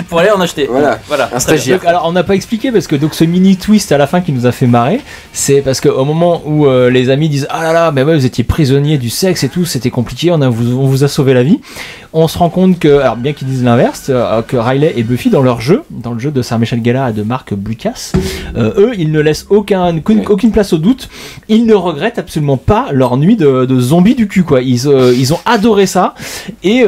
Pour aller en acheter. Voilà. Un stagiaire. Donc, alors on n'a pas expliqué, parce que donc, ce mini twist à la fin qui nous a fait marrer, c'est parce qu'au moment où les amis disent ah là là, mais ouais, vous étiez prisonnier du sexe et tout, c'était compliqué, on vous a sauvé la vie. On se rend compte que, alors bien qu'ils disent l'inverse, que Riley et Buffy dans le jeu de Sarah Michelle Gellar et de Marc Blucas, eux ils ne laissent aucune place au doute, ils ne regrettent absolument pas leur nuit de zombies du cul, quoi. Ils ont adoré ça, et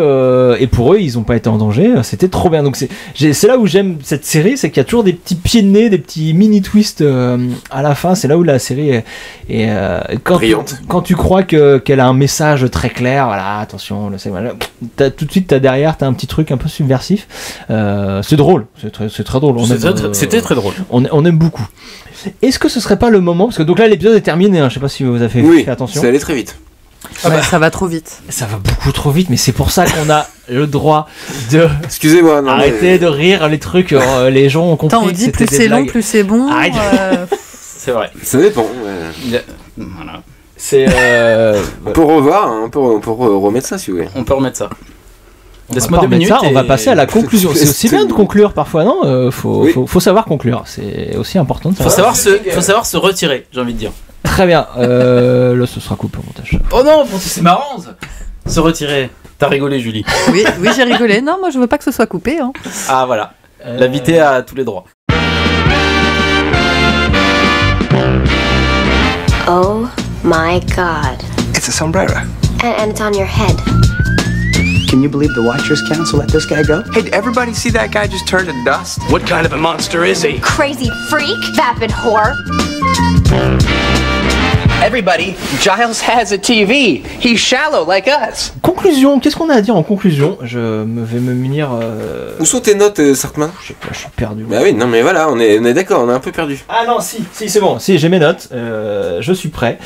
pour eux ils n'ont pas été en danger, c'était trop bien. Donc c'est là où j'aime cette série, c'est qu'il y a toujours des petits pieds de nez, des petits mini twists à la fin. C'est là où la série est quand tu crois qu'elle a un message très clair, voilà, attention, tout de suite t'as un petit truc un peu subversif, c'est drôle, c'est très drôle, c'était très drôle, on aime beaucoup. Est-ce que ce serait pas le moment, parce que donc là l'épisode est terminé, hein, je sais pas si vous avez fait attention, ça allait très vite. Ça va trop vite. Ça va beaucoup trop vite, mais c'est pour ça qu'on a le droit de excusez-moi, arrêter de rire les trucs, les gens ont compris. On dit plus c'est long, plus c'est bon. C'est vrai. Ça dépend. Voilà. C'est on peut revoir, on peut remettre ça si vous voulez. On peut remettre ça. Laisse-moi 2 minutes. On va passer à la conclusion. C'est aussi bien de conclure parfois, non? Faut savoir conclure. C'est aussi important de savoir. Faut savoir se retirer, j'ai envie de dire. Très bien. Là, ce sera coupé au montage. Oh non, c'est marrant. Se retirer. T'as rigolé, Julie. Oui, j'ai rigolé. Non, moi je veux pas que ce soit coupé. Hein. Ah voilà. L'invité a tous les droits. Oh my god. It's a sombrero. And it's on your head. Can you believe the Watchers Council let this guy go? Hey, did everybody see that guy just turn to dust? What kind of a monster is he? Crazy freak, vapid whore. Everybody, Giles has a TV. He's shallow like us. Conclusion, qu'est-ce qu'on a à dire en conclusion? Je vais me munir. Où sont tes notes, Sartman? Je sais pas, je suis perdu. Bah oui, non mais voilà, on est d'accord, on est un peu perdu. Ah non, si, c'est bon, si j'ai mes notes, je suis prêt.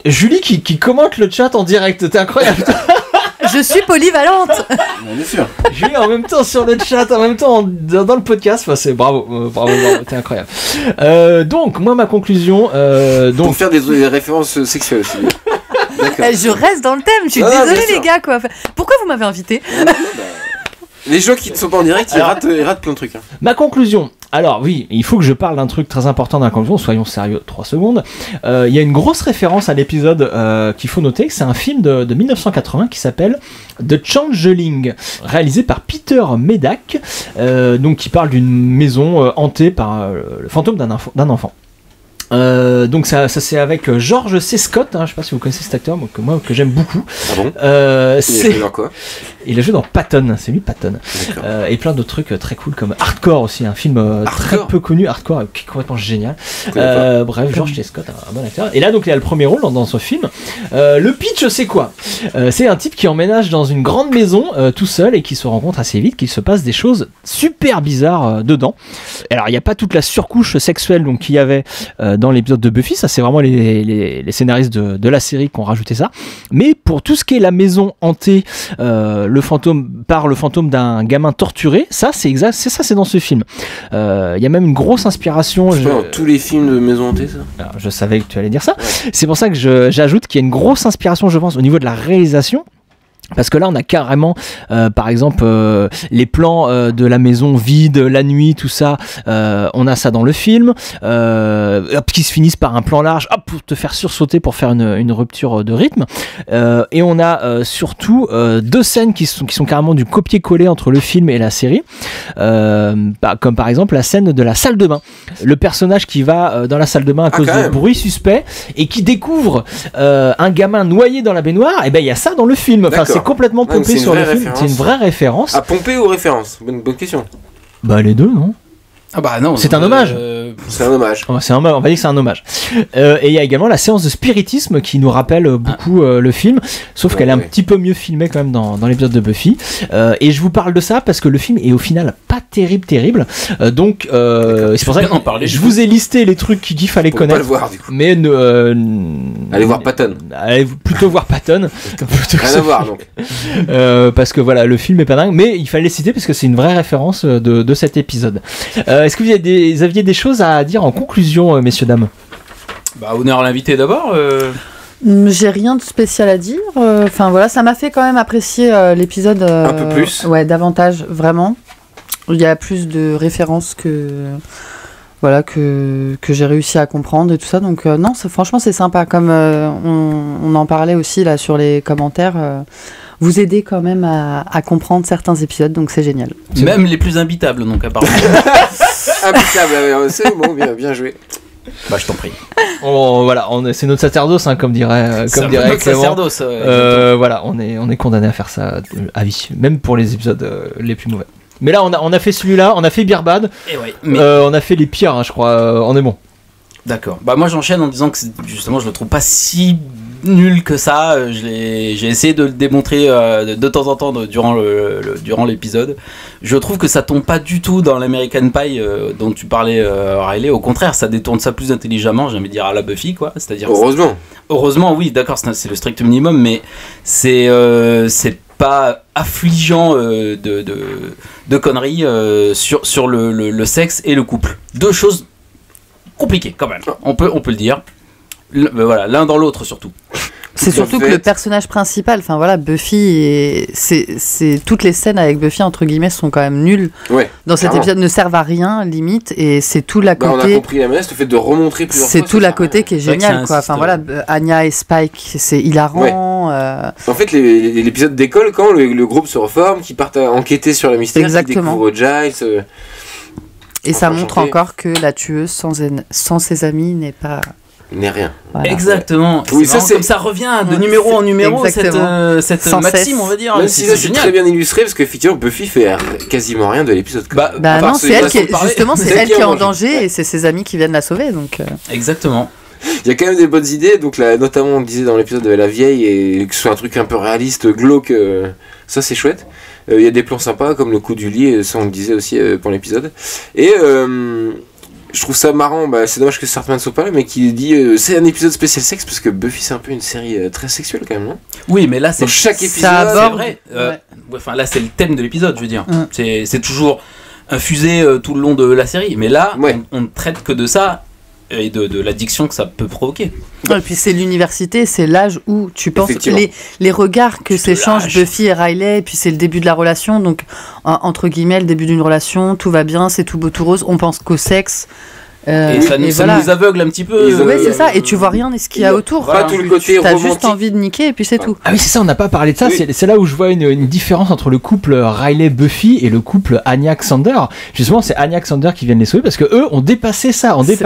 Julie qui commente le chat en direct, t'es incroyable. Je suis polyvalente. Bien sûr. Julie en même temps sur le chat, en même temps dans le podcast, enfin, c'est bravo, t'es incroyable. Donc moi ma conclusion, pour faire des références sexuelles aussi. D'accord. Je reste dans le thème, je suis désolée les gars quoi. Pourquoi vous m'avez invité? Les gens qui ne sont pas en direct, ils ratent plein de trucs. Hein. Ma conclusion. Alors oui, il faut que je parle d'un truc très important dans la conclusion, soyons sérieux, 3 secondes. Il y a une grosse référence à l'épisode qu'il faut noter, c'est un film de 1980 qui s'appelle The Changeling, réalisé par Peter Medak, donc qui parle d'une maison hantée par le fantôme d'un enfant. Donc ça c'est avec George C. Scott, hein, je sais pas si vous connaissez cet acteur, moi que j'aime beaucoup. Ah bon c'est... Il a joué dans quoi? Il a joué dans Patton, c'est lui Patton. Et plein d'autres trucs très cool comme Hardcore aussi, un film très peu connu, Hardcore, qui est complètement génial. Bref, George C. Scott, un bon acteur. Et là donc il a le premier rôle dans ce film. Le pitch c'est quoi? C'est un type qui emménage dans une grande maison tout seul et qui se rend compte assez vite qu'il se passe des choses super bizarres dedans. Alors il n'y a pas toute la surcouche sexuelle donc qu'il y avait dans l'épisode de Buffy, ça c'est vraiment les scénaristes de la série qui ont rajouté ça. Mais pour tout ce qui est la maison hantée, le fantôme d'un gamin torturé, ça c'est exact, c'est dans ce film. Il y a même une grosse inspiration. C'est pas dans tous les films de maison hantée ça. Alors, je savais que tu allais dire ça. Ouais. C'est pour ça que j'ajoute qu'il y a une grosse inspiration, je pense, au niveau de la réalisation. Parce que là on a carrément par exemple les plans de la maison vide la nuit, tout ça, on a ça dans le film, qui se finissent par un plan large pour te faire sursauter, pour faire une rupture de rythme, et on a surtout 2 scènes qui sont carrément du copier-coller entre le film et la série, comme par exemple la scène de la salle de bain, le personnage qui va dans la salle de bain à cause de bruit suspect et qui découvre un gamin noyé dans la baignoire, et ben il y a ça dans le film. Enfin, c'est complètement pompé sur le film, c'est une vraie référence. À pomper ou référence? Bonne question. Bah les deux, non? Ah bah non. C'est un hommage. C'est un hommage. On va dire que c'est un hommage. Et il y a également la séance de spiritisme qui nous rappelle beaucoup le film, sauf qu'elle est un petit peu mieux filmée quand même dans l'épisode de Buffy. Et je vous parle de ça parce que le film est au final pas terrible. Donc c'est pour ça que je vous ai listé les trucs qu'il fallait connaître. Pas le voir, du coup. Mais allez voir Patton. Allez plutôt voir Patton. Rien à voir donc. Parce que voilà, le film est pas dingue, mais il fallait le citer parce que c'est une vraie référence de cet épisode. Est-ce que vous aviez des choses à dire en conclusion, messieurs, dames? Bah, honneur à l'invité d'abord. J'ai rien de spécial à dire. Enfin voilà, ça m'a fait quand même apprécier l'épisode. Un peu plus. Ouais, davantage, vraiment. Il y a plus de références que j'ai réussi à comprendre et tout ça. Donc non, franchement, c'est sympa. Comme on en parlait aussi là sur les commentaires. Vous aidez quand même à comprendre certains épisodes, donc c'est génial. Même les plus imbitables, donc apparemment. Imbitable, c'est bon, bien joué. Bah je t'en prie. Voilà, c'est notre sacerdoce, hein, comme dirait notre Clément. sacerdoce. Voilà, on est condamné à faire ça à vie, même pour les épisodes les plus mauvais. Mais là, on a fait celui-là, on a fait Birbad, on a fait les pires, hein, je crois. On est bon. D'accord. Bah moi j'enchaîne en disant que justement je le trouve pas si nul que ça. J'ai essayé de le démontrer de temps en temps durant l'épisode. Je trouve que ça tombe pas du tout dans l'American Pie dont tu parlais, Riley. Au contraire, ça détourne ça plus intelligemment, j'ai envie de dire à la Buffy, quoi. C'est-à-dire heureusement, oui, d'accord, c'est le strict minimum, mais c'est pas affligeant de conneries sur le sexe et le couple. 2 choses compliquées quand même. On peut le dire. Voilà, l'un dans l'autre surtout. C'est surtout que le personnage principal, enfin voilà, Buffy, c'est toutes les scènes avec Buffy entre guillemets sont quand même nulles. Ouais, dans cet épisode ne servent à rien limite, et c'est tout l'à côté. On a compris la menace, le fait de remontrer plusieurs fois. C'est tout l'à côté qui est génial, quoi. Enfin voilà, Anya et Spike, c'est hilarant. Ouais. En fait, l'épisode décolle quand le groupe se reforme, qui partent enquêter sur la mystère, qui découvrent Giles. Et ça montre encore que la tueuse sans ses amis n'est pas n'est rien. Voilà. Exactement. Oui, c'est ça, comme ça revient de numéro en numéro, cette maxime, on va dire. Même si c'est très bien illustré, parce qu'effectivement, Buffy fait quasiment rien de l'épisode. Bah non, c'est elle qui est, justement, c'est elle qui est en danger et c'est ses amis qui viennent la sauver. Donc. Exactement. Il y a quand même des bonnes idées, donc là, notamment on disait dans l'épisode de la vieille, et que ce soit un truc un peu réaliste, glauque, ça c'est chouette. Il y a des plans sympas comme le coup du lit, et ça on le disait aussi pour l'épisode. Et je trouve ça marrant, c'est dommage que Sartman soit pas là, mais qui dit c'est un épisode spécial sexe, parce que Buffy c'est un peu une série très sexuelle quand même, non? Oui, mais là c'est chaque épisode, c'est vrai. Enfin là c'est le thème de l'épisode, je veux dire. C'est toujours infusé tout le long de la série, mais là on ne traite que de ça. Et de l'addiction que ça peut provoquer. Et puis c'est l'université, c'est l'âge où tu penses les regards que s'échangent Buffy et Riley, et puis c'est le début de la relation, donc entre guillemets le début d'une relation, tout va bien, c'est tout beau tout rose, on pense qu'au sexe. Et ça nous aveugle un petit peu. Oui, c'est ça, et tu vois rien de ce qu'il y a autour. Pas tout le côté t'as romantique. juste envie de niquer et puis c'est tout. Ah oui, c'est ça, on n'a pas parlé de ça. Oui. C'est là où je vois une différence entre le couple Riley-Buffy et le couple Anya-Xander. Justement, c'est Anya-Xander qui viennent les sauver parce que eux ont dépassé ça, on baisse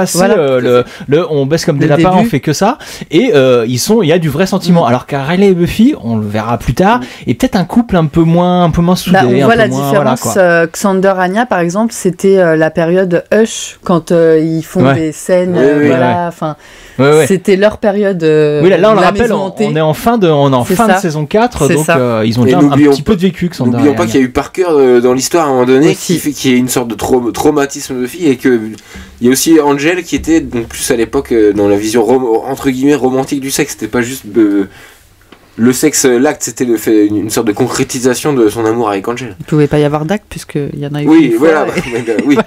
comme des lapins, on fait que ça. Et il y a du vrai sentiment. Alors qu'à Riley et Buffy, on le verra plus tard, et peut-être un couple un peu moins soudé. On voit la différence. Xander-Anya, par exemple, c'était la période Hush quand ils font des scènes, c'était leur période. Oui, là on le rappelle, on est en fin de saison 4, donc ils ont déjà un petit peu de vécu. N'oublions pas qu'il y a eu Parker dans l'histoire à un moment donné qui est une sorte de traumatisme de fille, et que il y a aussi Angel qui était donc plus à l'époque dans la vision entre guillemets romantique du sexe. C'était pas juste le sexe, l'acte, c'était une sorte de concrétisation de son amour avec Angel. Il pouvait pas y avoir d'acte puisqu'il y en a eu. Oui, voilà. Voilà.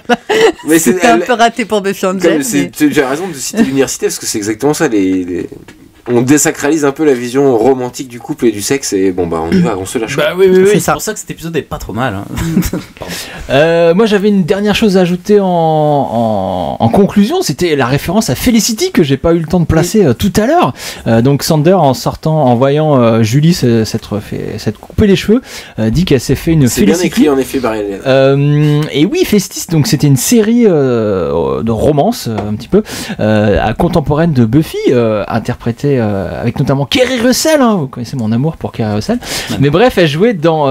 Mais c'était un peu raté pour Buffy Angel. J'ai raison de citer l'université parce que c'est exactement ça. On désacralise un peu la vision romantique du couple et du sexe, et on y va, on se lâche. Oui, c'est pour ça que cet épisode est pas trop mal. Moi j'avais une dernière chose à ajouter en conclusion, c'était la référence à Felicity que j'ai pas eu le temps de placer tout à l'heure. Donc Xander, en voyant Julie s'être coupé les cheveux, dit qu'elle s'est fait une Felicity. C'est bien écrit en effet, Barry. Et oui, Felicity, donc c'était une série de romance un petit peu contemporaine de Buffy, interprétée avec notamment Kerry Russell, vous connaissez mon amour pour Kerry Russell, mais bref, elle jouait dans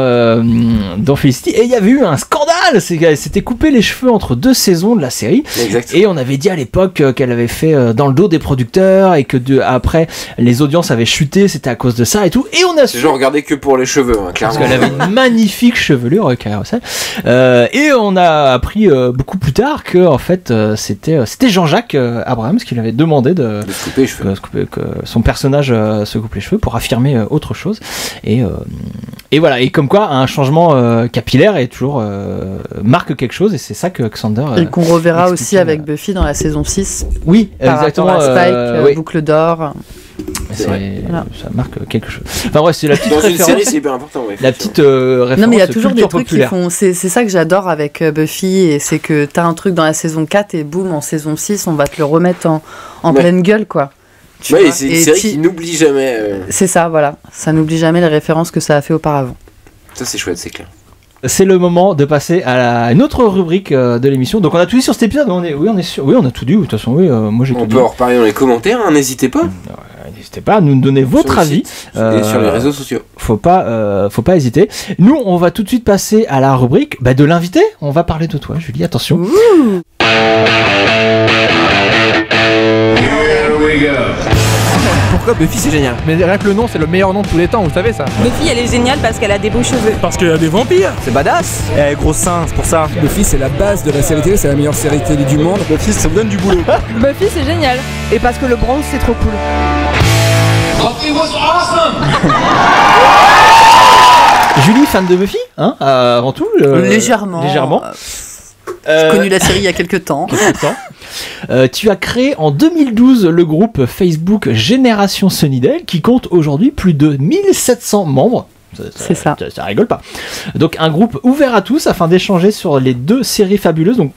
Felicity, et il y avait eu un scandale, c'est qu'elle s'était coupé les cheveux entre 2 saisons de la série, et on avait dit à l'époque qu'elle avait fait dans le dos des producteurs, et que après les audiences avaient chuté, c'était à cause de ça et tout, et on a su... Je regardais que pour les cheveux, clairement. Parce qu'elle avait une magnifique chevelure, Kerry Russell, et on a appris beaucoup plus tard que en fait c'était Jean-Jacques Abrams qui lui avait demandé de se couper les cheveux, que son personnage se coupe les cheveux pour affirmer autre chose, et voilà, et comme quoi un changement capillaire est toujours marque quelque chose, et c'est ça que Xander et qu'on reverra aussi avec Buffy dans la saison 6. Oui, exactement, Spike, boucle d'or. Ça marque quelque chose. Enfin ouais, c'est la petite référence. Dans une série, c'est hyper important. La petite référence. Non, mais il y a toujours des trucs populaire. qui font. C'est ça que j'adore avec Buffy, et c'est que t'as un truc dans la saison 4 et boum, en saison 6, on va te le remettre en pleine gueule, quoi. Oui, c'est une série qui n'oublie jamais. C'est ça, voilà. Ça n'oublie jamais les références que ça a fait auparavant. Ça, c'est chouette, c'est clair. C'est le moment de passer à une autre rubrique de l'émission. Donc on a tout dit sur cet épisode. On est sûr. Oui, on a tout dit. De toute façon, moi j'ai tout dit. On peut en reparler dans les commentaires. N'hésitez pas. N'hésitez pas à nous donner votre avis et sur les réseaux sociaux. Faut pas hésiter. Nous, on va tout de suite passer à la rubrique de l'invité. On va parler de toi, Julie. Attention. Pourquoi Buffy c'est génial? Mais rien que le nom, c'est le meilleur nom de tous les temps, vous savez ça. Buffy elle est géniale parce qu'elle a des beaux cheveux. Parce qu'il y a des vampires. C'est badass. Eh, gros sein, c'est pour ça. Buffy c'est la base de la série télé, c'est la meilleure série télé du monde. Buffy ça me donne du boulot. Buffy c'est génial. Et parce que le bronze c'est trop cool. Buffy was awesome. Julie, fan de Buffy, avant tout. Légèrement. J'ai connu la série il y a quelques temps. Tu as créé en 2012 le groupe Facebook Génération Sunnydale qui compte aujourd'hui plus de 1700 membres. C'est ça. Ça rigole pas. Donc un groupe ouvert à tous afin d'échanger sur les 2 séries fabuleuses, donc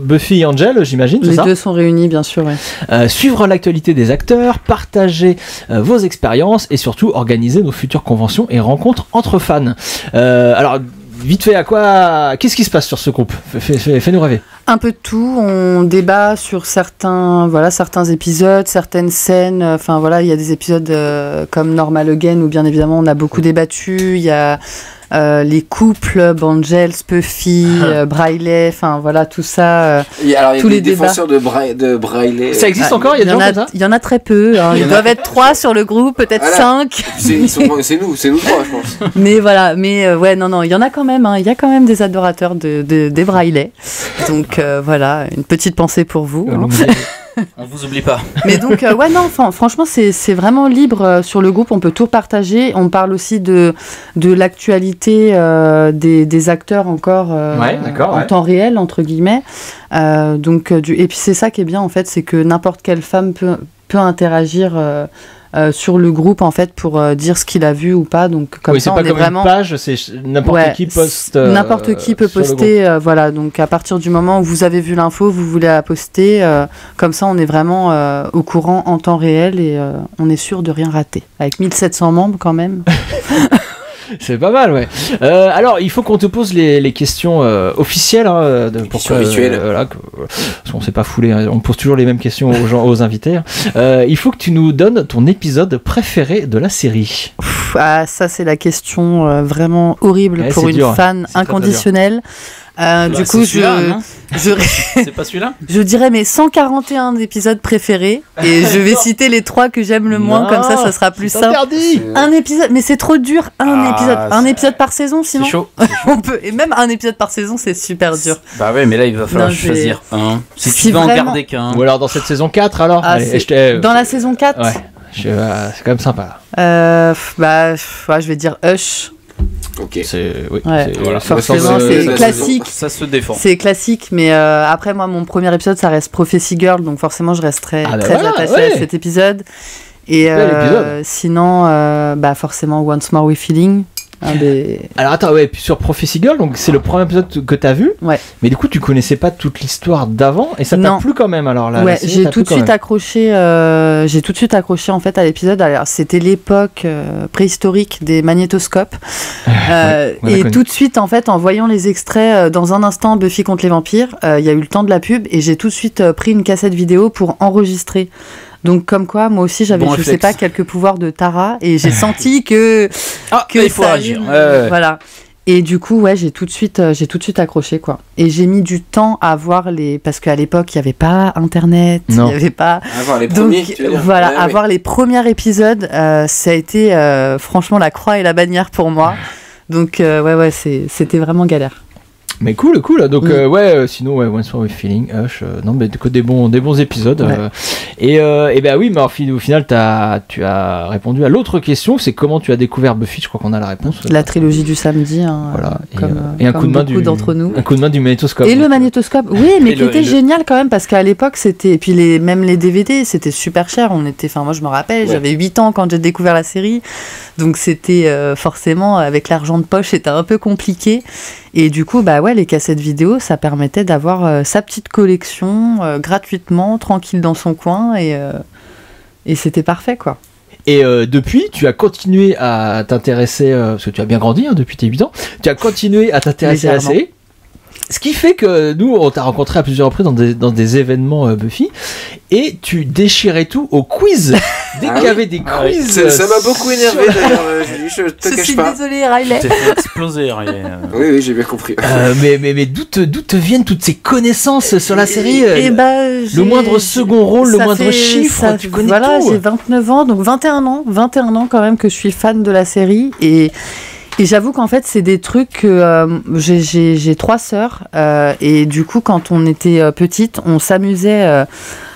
Buffy et Angel, j'imagine. Les 2 sont réunis, bien sûr. Ouais. Suivre l'actualité des acteurs, partager vos expériences et surtout organiser nos futures conventions et rencontres entre fans. Alors vite fait, qu'est-ce qui se passe sur ce groupe? Fais-nous rêver. Un peu de tout, on débat sur certains épisodes, certaines scènes, enfin voilà, il y a des épisodes comme Normal Again où bien évidemment on a beaucoup débattu, il y a les couples, Bangels, Buffy, Briley, enfin voilà tout ça. Alors, tous les défenseurs de Briley. Ça existe encore? Il y a des gens comme ça? Il y en a très peu. Hein. Ils doivent être 3 sur le groupe, peut-être 5. C'est nous 3, je pense. Mais voilà, ouais, non, il y en a quand même. Hein. Il y a quand même des adorateurs des Briley. Donc voilà, une petite pensée pour vous. Hein. On vous oublie pas. Mais donc, ouais, non, franchement, c'est vraiment libre sur le groupe. On peut tout partager. On parle aussi de l'actualité des acteurs encore en temps réel, entre guillemets. Et puis, c'est ça qui est bien, en fait, c'est que n'importe quelle femme peut interagir sur le groupe, en fait, pour dire ce qu'il a vu ou pas. Donc, comme ça, c'est pas comme vraiment une page, c'est n'importe qui poste. N'importe qui peut poster, voilà. Donc, à partir du moment où vous avez vu l'info, vous voulez la poster, comme ça, on est vraiment au courant en temps réel et on est sûr de rien rater. Avec 1700 membres, quand même. C'est pas mal, ouais. Alors, il faut qu'on te pose les questions officielles. Hein, questions rituelles. Parce qu'on s'est pas foulé. Hein, on pose toujours les mêmes questions aux invités. Il faut que tu nous donnes ton épisode préféré de la série. Ça, c'est la question vraiment horrible pour une fan inconditionnelle. Du coup, c'est pas celui-là. Je dirais mes 141 épisodes préférés et je vais citer les 3 que j'aime le moins, comme ça sera plus simple. Interdit. Un épisode, mais c'est trop dur. Un épisode par saison, sinon. C'est chaud. On peut, et même un épisode par saison, c'est super dur. Bah ouais, mais là il va falloir choisir un. Si tu veux en garder qu'un. Ou alors dans cette saison 4 alors. Dans la saison 4. Ouais. C'est quand même sympa. Je vais dire Hush. Ok. Forcément, c'est classique. Ça se défend. C'est classique, mais après moi, mon premier épisode, ça reste Prophecy Girl, donc forcément, je resterai très attachée à cet épisode. Et sinon, forcément, Once More With Feeling. Alors attends, puis sur Prophecy Girl, donc c'est le premier épisode que t'as vu. Ouais. Mais du coup, tu connaissais pas toute l'histoire d'avant et ça t'a plu quand même alors là. Ouais, j'ai tout de suite accroché. En fait à l'épisode. Alors c'était l'époque préhistorique des magnétoscopes. Et tout de suite en fait, en voyant les extraits, dans un instant Buffy contre les vampires, il y a eu le temps de la pub et j'ai tout de suite pris une cassette vidéo pour enregistrer. Donc comme quoi, moi aussi j'avais, je sais pas, quelques pouvoirs de Tara et j'ai senti que il faut agir. Voilà. Et du coup, ouais, j'ai tout de suite accroché quoi. Et j'ai mis du temps à voir parce qu'à l'époque il y avait pas Internet, il y avait pas. Avoir les premiers. Avoir les premiers épisodes, ça a été franchement la croix et la bannière pour moi. Donc c'était vraiment galère. Mais cool. Donc sinon Once More With Feeling, Hush, non mais des bons épisodes. Et ben oui, mais au final tu as répondu à l'autre question, c'est comment tu as découvert Buffy. Je crois qu'on a la réponse. La trilogie du samedi. Hein, voilà. Et un coup de main d'entre nous. Un coup de main du magnétoscope. Et le magnétoscope, oui, mais qui était génial quand même parce qu'à l'époque c'était, et puis même les DVD, c'était super cher. Moi je me rappelle, j'avais 8 ans quand j'ai découvert la série, donc c'était forcément avec l'argent de poche, c'était un peu compliqué. Et du coup, les cassettes vidéo, ça permettait d'avoir sa petite collection gratuitement, tranquille dans son coin, et c'était parfait, quoi. Et depuis, tu as continué à t'intéresser, parce que tu as bien grandi depuis tes 8 ans, tu as continué à t'intéresser à la série. Ce qui fait que nous, on t'a rencontré à plusieurs reprises dans des événements Buffy, et tu déchirais tout au quiz. Dès qu'il y avait des quiz. Ça m'a beaucoup énervé d'ailleurs, je te cache pas. Désolé, Riley. T'es fait exploser, Riley. Oui, j'ai bien compris. Mais d'où te viennent toutes ces connaissances sur la série le moindre second rôle, le moindre chiffre, tu connais tout. Voilà, j'ai 29 ans, donc 21 ans quand même que je suis fan de la série, et j'avoue qu'en fait, c'est des trucs que j'ai 3 sœurs et du coup, quand on était petites, on s'amusait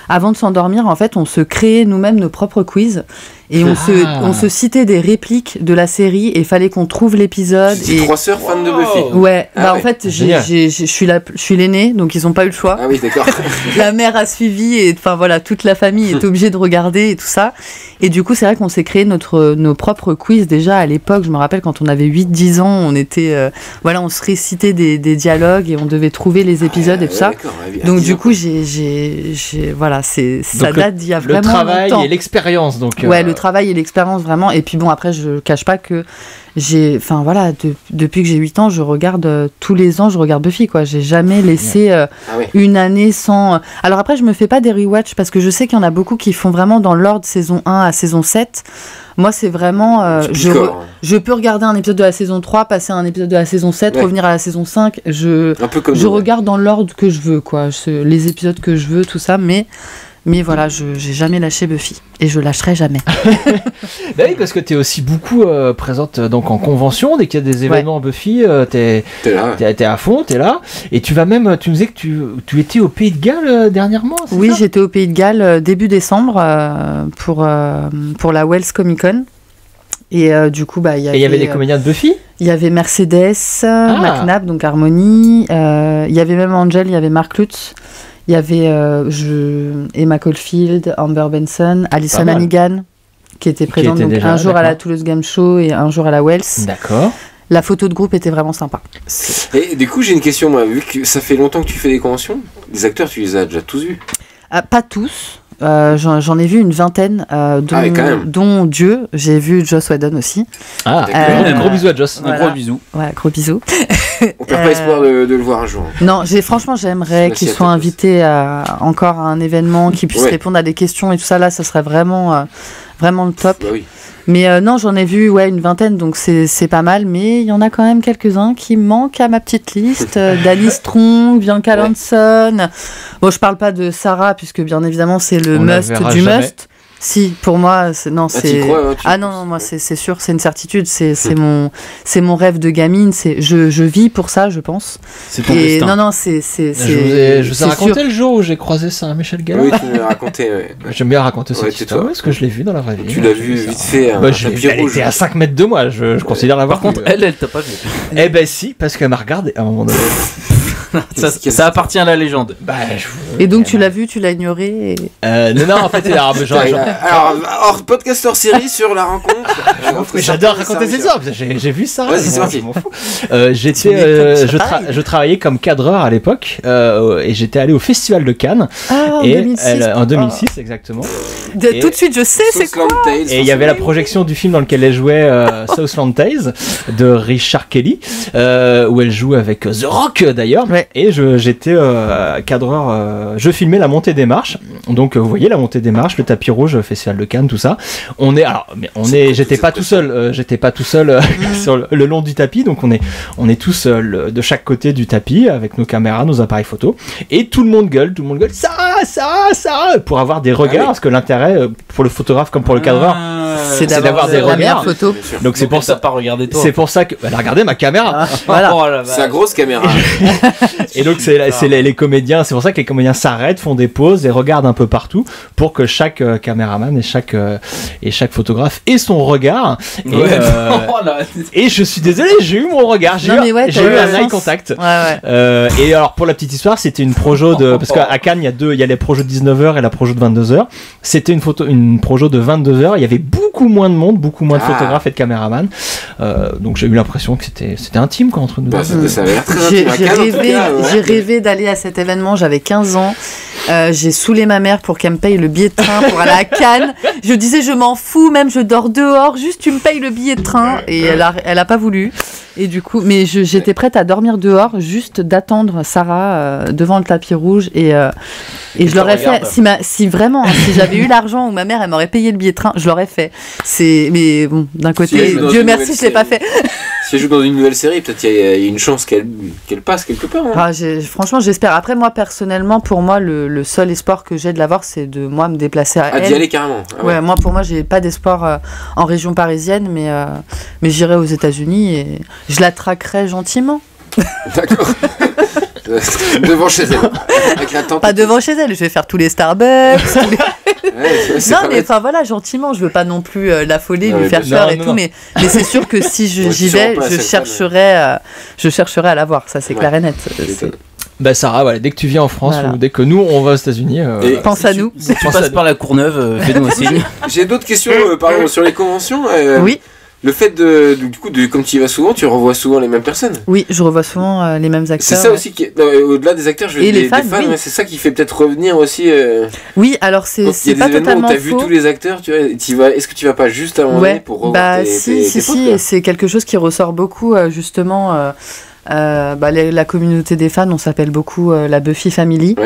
avant de s'endormir. En fait, on se créait nous-mêmes nos propres quiz et on se citait des répliques de la série et fallait qu'on trouve l'épisode. Et 3 sœurs fans de Buffy. Ouais, en fait, je suis l'aînée, donc ils n'ont pas eu le choix. Ah oui, d'accord. La mère a suivi et toute la famille est obligée de regarder et tout ça. Et du coup, c'est vrai qu'on s'est créé nos propres quiz déjà à l'époque. Je me rappelle quand on avait 8-10 ans, on était on se récitait des dialogues et on devait trouver les épisodes et tout ça. Donc du coup, ça date d'il y a vraiment longtemps. Le travail et l'expérience, donc. Le travail et l'expérience vraiment. Et puis bon, après, je cache pas que depuis que j'ai 8 ans, je regarde tous les ans, je regarde Buffy, quoi. J'ai jamais laissé une année sans. Alors après, je me fais pas des rewatch parce que je sais qu'il y en a beaucoup qui font vraiment dans l'ordre saison 1 à saison 7. Moi, c'est vraiment. Je peux regarder un épisode de la saison 3, passer à un épisode de la saison 7, revenir à la saison 5. Je regarde dans l'ordre que je veux, quoi. Les épisodes que je veux, tout ça. Mais voilà, j'ai jamais lâché Buffy. Et je lâcherai jamais. Bah oui, parce que t'es aussi beaucoup présente donc en convention. Dès qu'il y a des événements Buffy, t'es à fond, t'es là. Et tu vas même, tu nous disais que tu étais au Pays de Galles dernièrement. Oui, j'étais au Pays de Galles début décembre pour la Wells Comic Con. Et du coup, il y avait des comédiens de Buffy. Il y avait Mercedes, McNabb, donc Harmony. Il y avait même Angel, il y avait Mark Lutz. Il y avait Emma Caulfield, Amber Benson, Alison Hannigan, qui était présente donc un jour à la Toulouse Game Show et un jour à la Wells. D'accord. La photo de groupe était vraiment sympa. Et du coup, j'ai une question, moi, vu que ça fait longtemps que tu fais des conventions, les acteurs, tu les as déjà tous vus? Pas tous. J'en ai vu une vingtaine, dont Dieu. J'ai vu Joss Whedon aussi. Gros bisous à Joss. Voilà. Gros bisous. Ouais, gros bisous. On perd pas espoir de le voir un jour. Non, franchement, j'aimerais qu'il soit invité encore à un événement, qu'il puisse répondre à des questions et tout ça. Là, ça serait vraiment le top. Bah oui. Mais non, j'en ai vu une vingtaine, donc c'est pas mal. Mais il y en a quand même quelques-uns qui manquent à ma petite liste. Danny Strong, Bianca Lanson. Bon, je parle pas de Sarah, puisque bien évidemment, c'est le must du must. Si, pour moi, non, moi, c'est sûr, c'est une certitude, c'est mon rêve de gamine, je vis pour ça, je pense. C'est ton destin. Non, c'est je vous ai raconté le jour où j'ai croisé Sarah-Michel Gellar. Oui, tu m'as raconté. J'aime bien raconter cette histoire, parce que je l'ai vu dans la vraie vie. Tu l'as vu vite fait. Elle était à 5 mètres de moi, je considère l'avoir. Par contre, elle t'a pas vu. Eh ben si, parce qu'elle m'a regardé à un moment donné. Ça appartient à la légende. Et donc tu l'as vu, tu l'as ignoré Non, en fait, alors podcast hors série sur la rencontre. J'adore raconter cette histoire. J'ai vu ça. Vas-y, c'est parti. Je travaillais comme cadreur à l'époque et j'étais allé au Festival de Cannes. En 2006 exactement. Tout de suite, je sais c'est quoi. Et il y avait la projection du film dans lequel elle jouait Southland Tales de Richard Kelly, où elle joue avec The Rock d'ailleurs. Et j'étais cadreur, je filmais la montée des marches. Donc vous voyez la montée des marches, le tapis rouge, Festival de Cannes, tout ça. J'étais pas tout seul sur le long du tapis, donc on est tous de chaque côté du tapis avec nos caméras, nos appareils photo, et tout le monde gueule, Sarah, pour avoir des regards, parce que l'intérêt pour le photographe comme pour le cadreur, c'est d'avoir des regards. Photo. Donc c'est pour ça pas regarder toi. C'est pour ça que elle a regardé ma caméra. Voilà. C'est la grosse caméra. Et donc c'est les comédiens, c'est pour ça que les comédiens s'arrêtent, font des pauses et regardent un peu partout pour que chaque caméraman et chaque photographe ait son regard. Et je suis désolé, j'ai eu mon regard, j'ai eu un eye contact. Et alors pour la petite histoire, c'était une projo parce qu'à Cannes il y a les projos de 19h et la projo de 22h. C'était une projo de 22h, il y avait beaucoup moins de monde, beaucoup moins de photographes et de caméramans. Donc j'ai eu l'impression que c'était intime quoi, entre nous. Ça avait l'air très intime. J'ai rêvé d'aller à cet événement, j'avais 15 ans. J'ai saoulé ma mère pour qu'elle me paye le billet de train pour aller à Cannes. Je disais je m'en fous, même je dors dehors, juste tu me payes le billet de train. Et elle a pas voulu. Et du coup, mais j'étais prête à dormir dehors, juste d'attendre Sarah devant le tapis rouge. Et je l'aurais fait. Si j'avais eu l'argent ou ma mère elle m'aurait payé le billet de train, je l'aurais fait. Mais bon, d'un côté, Dieu merci, je l'ai pas fait. Si elle joue dans une nouvelle série, peut-être il y a une chance qu'elle passe quelque part. Franchement, j'espère. Après, moi, personnellement, pour moi, le seul espoir que j'ai de l'avoir, c'est de moi me déplacer à elle. D'y aller carrément. Pour moi, j'ai pas d'espoir en région parisienne, mais j'irai aux États-Unis et je la traquerai gentiment. D'accord. Devant chez elle. Avec la tente. Pas devant chez elle, je vais faire tous les Starbucks. Non, mais enfin voilà, gentiment, je veux pas non plus l'affoler, lui faire peur et tout, mais c'est sûr que si j'y vais, je chercherai à la voir, ça c'est clair et net. Sarah, voilà, dès que tu viens en France ou dès que nous on va aux États-Unis, pense à nous. Si tu passes par la Courneuve, fais-nous aussi. J'ai d'autres questions sur les conventions. Oui. Le fait du coup, comme tu y vas souvent, tu revois souvent les mêmes personnes. Oui, je revois souvent les mêmes acteurs. C'est ça aussi qui au-delà des acteurs, je veux et dire les fans, oui. c'est ça qui fait peut-être revenir aussi. Oui, alors c'est pas totalement faux. faux. T'as vu tous les acteurs, tu vois, est-ce que tu vas pas juste à un moment donné pour revoir tes potes, et c'est quelque chose qui ressort beaucoup justement. La communauté des fans, on s'appelle beaucoup la Buffy Family,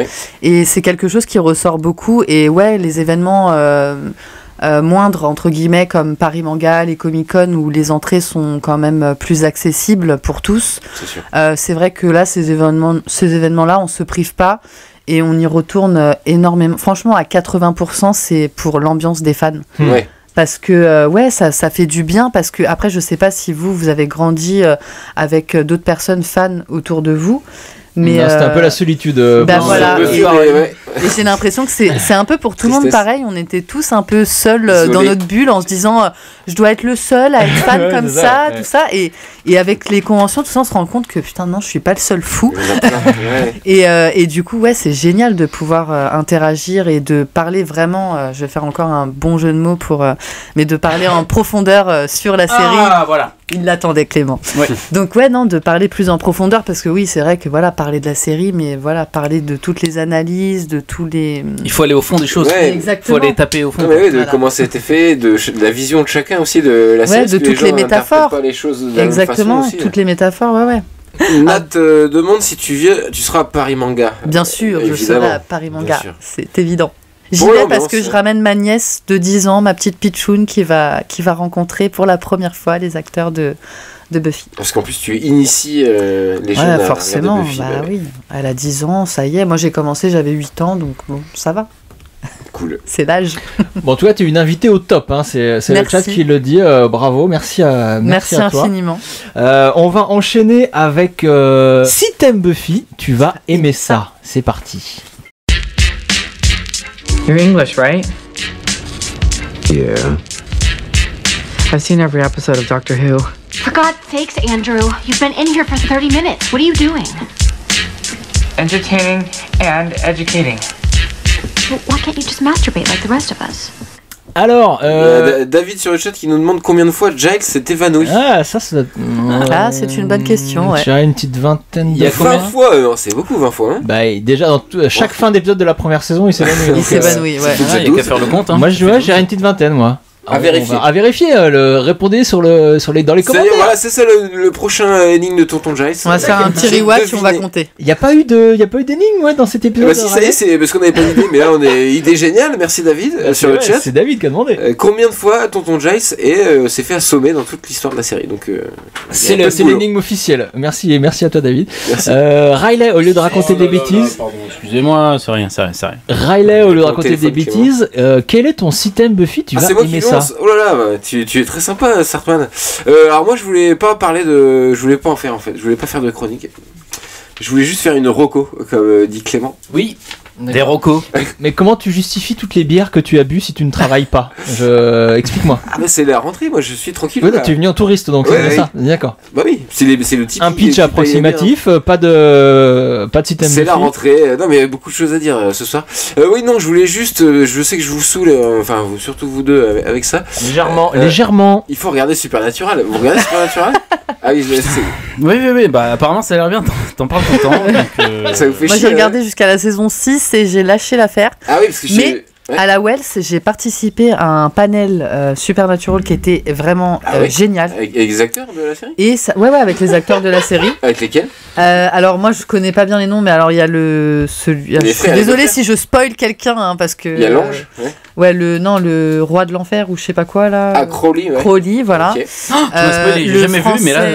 et c'est quelque chose qui ressort beaucoup. Et ouais, les événements moindres entre guillemets comme Paris Manga, les Comic-Con où les entrées sont quand même plus accessibles pour tous. C'est vrai que là, ces événements-là, on se prive pas. Et on y retourne énormément. Franchement, à 80%, c'est pour l'ambiance des fans. Ouais. Parce que, ça fait du bien. Parce que, après, je sais pas si vous avez grandi avec d'autres personnes fans autour de vous. Mais c'était un peu la solitude. Voilà. Et j'ai l'impression que c'est un peu pour tout le monde pareil. On était tous un peu seuls dans notre bulle en se disant je dois être le seul à être fan comme ça, tout ça. Et avec les conventions, tout ça, on se rend compte que putain, non, je suis pas le seul fou. Et du coup, c'est génial de pouvoir interagir et de parler vraiment. Je vais faire encore un bon jeu de mots mais de parler en profondeur sur la série. Ah, voilà. Il l'attendait, Clément. Ouais. Donc de parler plus en profondeur parce que oui, c'est vrai que parler de la série, mais parler de toutes les analyses, de tous les. Il faut aller au fond des choses. Exactement. Il faut aller taper au fond. De comment ça a été fait, de la vision de chacun aussi de la série. De toutes les métaphores. Pas les choses de la exactement. même façon aussi, toutes les métaphores, Nat demande si tu seras à Paris Manga. Bien sûr, je serai à Paris Manga. C'est évident. J'y Bon, vais parce que je ramène ma nièce de 10 ans, ma petite Pichoun, qui va rencontrer pour la première fois les acteurs de Buffy. Parce qu'en plus, tu inities les jeunes à forcément, regarder Buffy. Oui. Elle a 10 ans, ça y est. Moi, j'ai commencé, j'avais 8 ans, donc bon, ça va. Cool. C'est l'âge. Bon, toi, tu es une invitée au top. Hein. C'est le chat qui le dit. Bravo, merci à toi. Infiniment. On va enchaîner avec si t'aimes Buffy, tu vas aimer ça. C'est parti. You're English, right? Yeah. I've seen every episode of Doctor Who. For God's sakes, Andrew, you've been in here for 30 minutes. What are you doing? Entertaining and educating. Well, why can't you just masturbate like the rest of us? Alors, David sur le chat qui nous demande combien de fois Giles s'est évanoui. Ah, ça c'est une bonne question. Je dirais une petite vingtaine de fois. 20 fois, c'est beaucoup 20 fois. Hein. Déjà, dans chaque fin d'épisode de la première saison, il s'évanouit. Il s'évanouit, il y a qu'à faire le compte. Hein. Moi, je dirais une petite vingtaine, moi. À vérifier. À vérifier, répondez dans les commentaires. Voilà, c'est ça le prochain énigme de Tonton Giles. On va faire un petit rewatch, on va compter. Il n'y a pas eu d'énigme dans cet épisode. Si, ça y est, c'est parce qu'on n'avait pas d'idée, mais là on est idée géniale. Merci David sur le chat. C'est David qui a demandé. Combien de fois Tonton Giles s'est fait assommer dans toute l'histoire de la série. Donc c'est l'énigme officielle. Merci à toi David. Riley, au lieu de raconter des bêtises. Pardon, excusez-moi, c'est rien. Riley, au lieu de raconter des bêtises, quel est ton système Buffy? Tu vas aimer ça. Oh là là, tu es très sympa, Sartman. Alors moi, je voulais pas en faire en fait. Je voulais pas faire de chronique. Je voulais juste faire une roco, comme dit Clément. Oui. Des rocos. Mais comment tu justifies toutes les bières que tu as bu si tu ne travailles pas? Explique-moi. Ah bah c'est la rentrée, moi je suis tranquille. Ouais, tu es venu en touriste donc c'est ça. D'accord. Bah oui, c'est le type. Un pitch approximatif, pas de système. C'est la rentrée. Non mais il y a beaucoup de choses à dire ce soir. Oui non, je voulais juste, je sais que je vous saoule, enfin surtout vous deux avec ça. Légèrement. Il faut regarder Supernatural. Vous regardez Supernatural? Ah oui, oui, bah apparemment ça a l'air bien. T'en parles tout le temps. Ça vous fait chier. Moi j'ai regardé jusqu'à la saison 6 et j'ai lâché l'affaire. Ah oui, parce que à la Wells, j'ai participé à un panel Supernatural qui était vraiment génial. Avec les acteurs de la série? Et ça, avec les acteurs de la série. Avec lesquels? Alors moi je connais pas bien les noms, mais alors il y a je suis désolée si je spoil quelqu'un parce que. Il y a l'ange. Le roi de l'enfer ou je sais pas quoi là. Ah Crowley. Crowley, voilà. Okay. J'ai jamais vu, mais là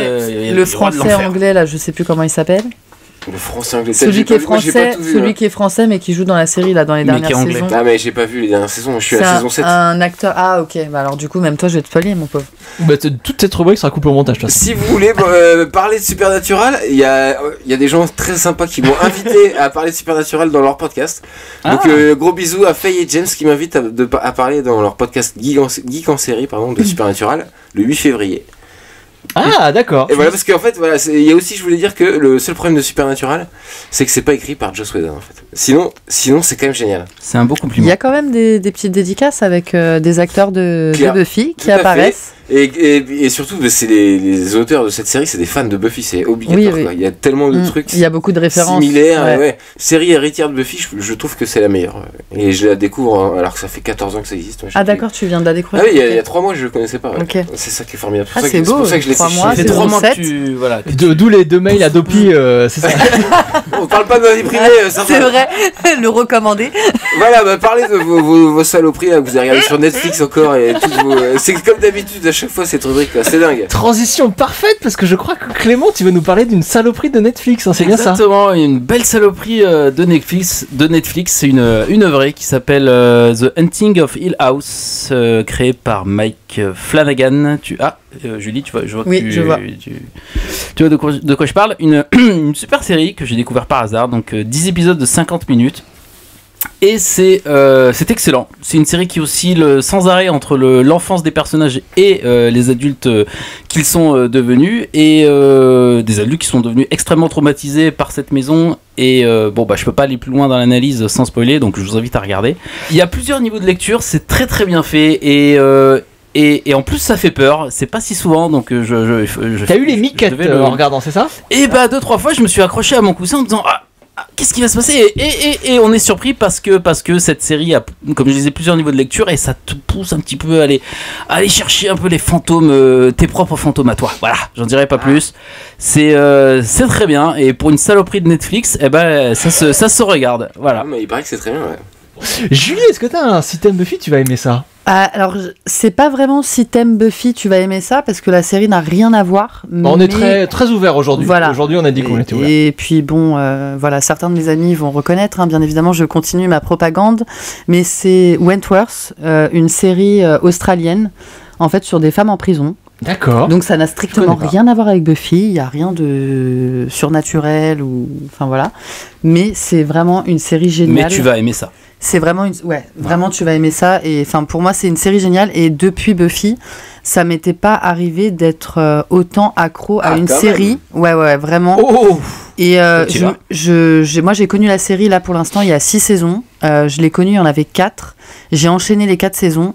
le français anglais là, je sais plus comment il s'appelle. Le français anglais. Celui qui est français mais qui joue dans la série là dans les dernières saisons. Ah mais j'ai pas vu les dernières saisons, je suis à la saison 7. Un acteur. Ah OK, bah alors du coup même toi je vais te spoiler mon pauvre. Bah, toute cette rubrique sera coupée au montage toi. Si vous voulez parler de Supernatural, il y a des gens très sympas qui m'ont invité à parler de Supernatural dans leur podcast. Donc gros bisous à Faye et James qui m'invitent à parler dans leur podcast Geek en série de Supernatural le 8 février. Ah d'accord. Et voilà parce qu'en fait il y a aussi je voulais dire que le seul problème de Supernatural c'est que c'est pas écrit par Joss Whedon en fait. Sinon c'est quand même génial. C'est un beau compliment. Il y a quand même des petites dédicaces avec des acteurs de Buffy qui apparaissent. Et surtout, c'est les auteurs de cette série, c'est des fans de Buffy, c'est obligatoire. Oui. Quoi. Il y a tellement de trucs. Il y a beaucoup de références similaires. Ouais. Série héritière de Buffy, je trouve que c'est la meilleure. Et je la découvre alors que ça fait 14 ans que ça existe. Moi, d'accord, tu viens de la découvrir. Ah oui, il y a 3 mois, je ne connaissais pas. Ouais. Okay. C'est ça qui est formidable. C'est beau. C'est pour ça que je l'ai 3 mois, c'est 3 mois que tu. Voilà. D'où les 2 mails à Dopi, c'est ça. On parle pas de ma vie privée, c'est vrai, le recommander. Voilà, parlez de vos saloperies là, que vous avez regardé sur Netflix encore et toutes vos. C'est comme d'habitude à chaque fois cette rubrique là, c'est dingue. Transition parfaite parce que je crois que Clément, tu vas nous parler d'une saloperie de Netflix, hein, c'est bien ça. Exactement, une belle saloperie de Netflix. C'est une œuvre qui s'appelle The Hunting of Hill House, créée par Mike Flanagan. Julie, tu vois, je vois que tu vois de quoi je parle. Une super série que j'ai découvert par hasard, donc 10 épisodes de 50 minutes. Et c'est excellent. C'est une série qui oscille sans arrêt entre l'enfance des personnages et les adultes qu'ils sont devenus, et des adultes qui sont devenus extrêmement traumatisés par cette maison. Et je peux pas aller plus loin dans l'analyse sans spoiler, donc je vous invite à regarder. Il y a plusieurs niveaux de lecture, c'est très très bien fait, et en plus ça fait peur, c'est pas si souvent, donc T'as eu les miquettes en regardant, c'est ça? Et 2-3 fois je me suis accroché à mon coussin en me disant qu'est-ce qui va se passer, et on est surpris parce que cette série a, comme je disais, plusieurs niveaux de lecture, et ça te pousse un petit peu à aller chercher un peu les fantômes, tes propres fantômes à toi. Voilà, j'en dirai pas plus. C'est très bien, et pour une saloperie de Netflix, ça se regarde. Voilà. Mais il paraît que c'est très bien. Ouais. Julie, est-ce que t'as un système Buffy, tu vas aimer ça? Alors, c'est pas vraiment si t'aimes Buffy, tu vas aimer ça, parce que la série n'a rien à voir. On est très, très ouvert aujourd'hui. Voilà. Aujourd'hui, on a dit qu'on était ouvert. Et puis bon, certains de mes amis vont reconnaître, hein, bien évidemment, je continue ma propagande, mais c'est Wentworth, une série australienne, en fait, sur des femmes en prison. D'accord. Donc ça n'a strictement rien à voir avec Buffy, il n'y a rien de surnaturel, enfin voilà. Mais c'est vraiment une série géniale. Mais tu vas aimer ça. C'est vraiment vraiment tu vas aimer ça, et enfin pour moi c'est une série géniale, et depuis Buffy ça m'était pas arrivé d'être autant accro à une série. Ouais vraiment. Et moi j'ai connu la série là pour l'instant il y a 6 saisons, je l'ai connue, il y en avait 4, j'ai enchaîné les 4 saisons.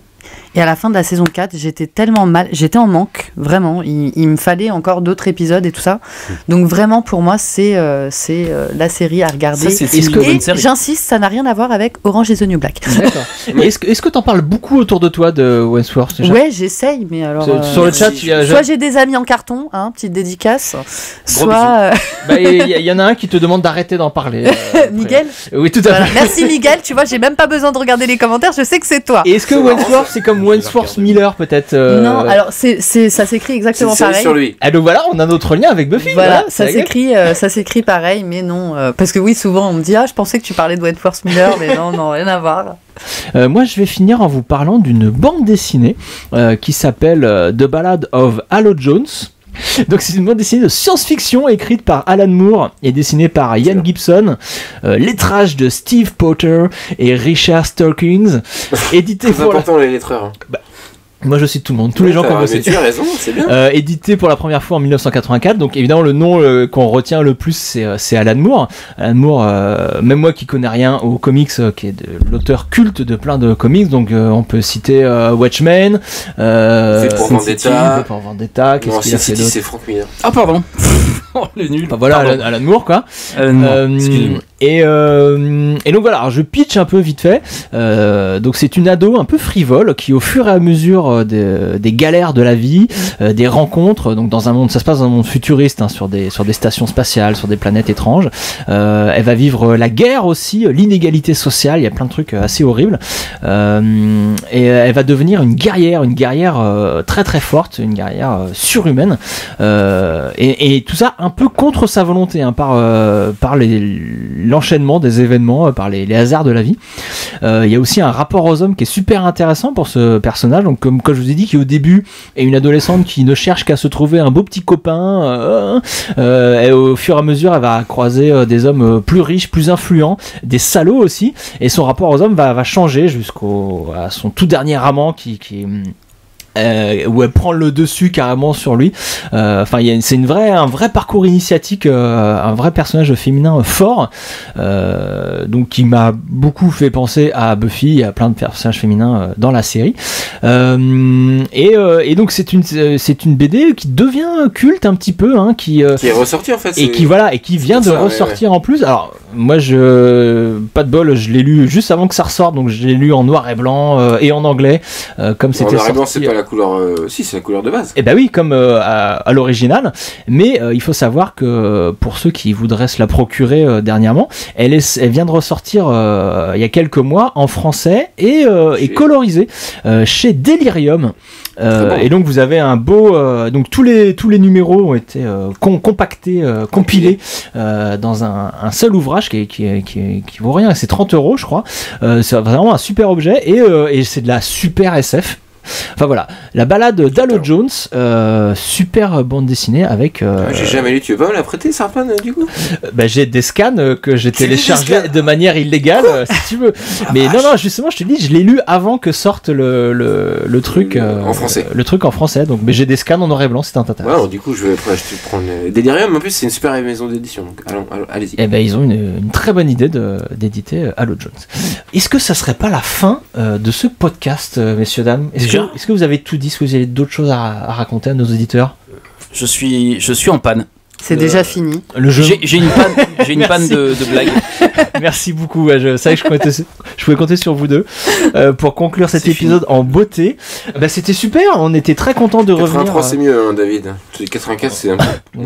Et à la fin de la saison 4, j'étais tellement mal, j'étais en manque, vraiment. Il me fallait encore d'autres épisodes et tout ça. Donc vraiment, pour moi, c'est la série à regarder. Ça, c'est une bonne série. J'insiste, ça n'a rien à voir avec Orange is the New Black. D'accord. Est-ce que t'en parles beaucoup autour de toi de Wentworth? Ouais, j'essaye, mais alors... Sur le chat, soit j'ai des amis en carton, hein, petite dédicace, soit... Il y en a un qui te demande d'arrêter d'en parler. Miguel? Oui, tout à fait. Merci Miguel, tu vois, j'ai même pas besoin de regarder les commentaires, je sais que c'est toi. Et est-ce que Wentworth, c'est comme Wentworth Miller peut-être? Non, alors ça s'écrit exactement pareil. Sur lui. Ah donc voilà, on a notre lien avec Buffy. Voilà, ça s'écrit pareil, mais non, parce que oui, souvent on me dit je pensais que tu parlais de Wentworth Miller, mais non, rien à voir. Moi je vais finir en vous parlant d'une bande dessinée qui s'appelle The Ballad of Halo Jones. Donc c'est une bande dessinée de science-fiction écrite par Alan Moore et dessinée par Ian Gibson, lettrage de Steve Potter et Richard Starkings, édité pour important les lettreurs. Hein. Moi je cite tout le monde, tous les gens qui ont bossé. Tu as raison, c'est bien. Édité pour la première fois en 1984, donc évidemment le nom qu'on retient le plus c'est Alan Moore. Alan Moore, même moi qui connais rien aux comics, qui est l'auteur culte de plein de comics, donc on peut citer Watchmen, Vendetta, qu'est-ce qu'il a fait d'autre? C'est Frank Miller. Ah pardon. Le nul. Enfin, voilà, Alan Moore quoi. Excusez-moi. Et donc voilà, alors je pitch un peu vite fait. Donc c'est une ado un peu frivole qui au fur et à mesure des galères de la vie, des rencontres, donc dans un monde, ça se passe dans un monde futuriste, hein, sur des stations spatiales, sur des planètes étranges. Elle va vivre la guerre aussi, l'inégalité sociale, il y a plein de trucs assez horribles. Et elle va devenir une guerrière très très forte, une guerrière surhumaine. Et tout ça un peu contre sa volonté, hein, par l'enchaînement des événements, par les hasards de la vie. Il y a aussi un rapport aux hommes qui est super intéressant pour ce personnage, donc comme je vous ai dit, qui au début est une adolescente qui ne cherche qu'à se trouver un beau petit copain, et au fur et à mesure elle va croiser des hommes plus riches, plus influents, des salauds aussi, et son rapport aux hommes va changer jusqu'à son tout dernier amant qui où elle prend le dessus carrément sur lui. Enfin, c'est un vrai parcours initiatique, un vrai personnage féminin fort, donc qui m'a beaucoup fait penser à Buffy et à plein de personnages féminins dans la série. Et donc c'est une BD qui devient culte un petit peu, hein, qui est ressortie en fait, et qui vient de ressortir en plus. Alors moi, pas de bol, je l'ai lu juste avant que ça ressorte, donc je l'ai lu en noir et blanc et en anglais, comme c'était noir et blanc, sorti. c'est pas la couleur. Si, c'est la couleur de base. Et bah oui, comme à l'original. Mais il faut savoir que pour ceux qui voudraient se la procurer dernièrement, elle vient de ressortir il y a quelques mois en français et colorisée chez Delirium. Et donc vous avez un beau, donc tous les numéros ont été compactés, compilés dans un seul ouvrage qui vaut rien, c'est 30 €, je crois. C'est vraiment un super objet et c'est de la super SF. Enfin voilà, la balade d'Halo Jones, super bande dessinée avec. J'ai jamais lu, tu veux pas me la prêter, Sarpan, du coup? J'ai des scans que j'ai téléchargés de manière illégale, si tu veux. Mais non, justement, je te dis, je l'ai lu avant que sorte le truc en français. Le truc en français, donc mais j'ai des scans en noir et blanc, c'est intéressant. Ouais, du coup, je vais prendre Delirium. En plus, c'est une super maison d'édition, donc allez-y. Et ils ont une très bonne idée d'éditer Halo Jones. Est-ce que ça serait pas la fin de ce podcast, messieurs dames? Est-ce que vous avez tout dit? Est-ce que vous avez d'autres choses à raconter à nos auditeurs? Je suis en panne. C'est déjà fini. Le jeu. J'ai une panne de blagues. Merci beaucoup. Je savais que je pouvais compter sur vous deux pour conclure cet épisode en beauté. C'était super. On était très contents de revenir. 83 c'est mieux, hein, David. 84 c'est un peu.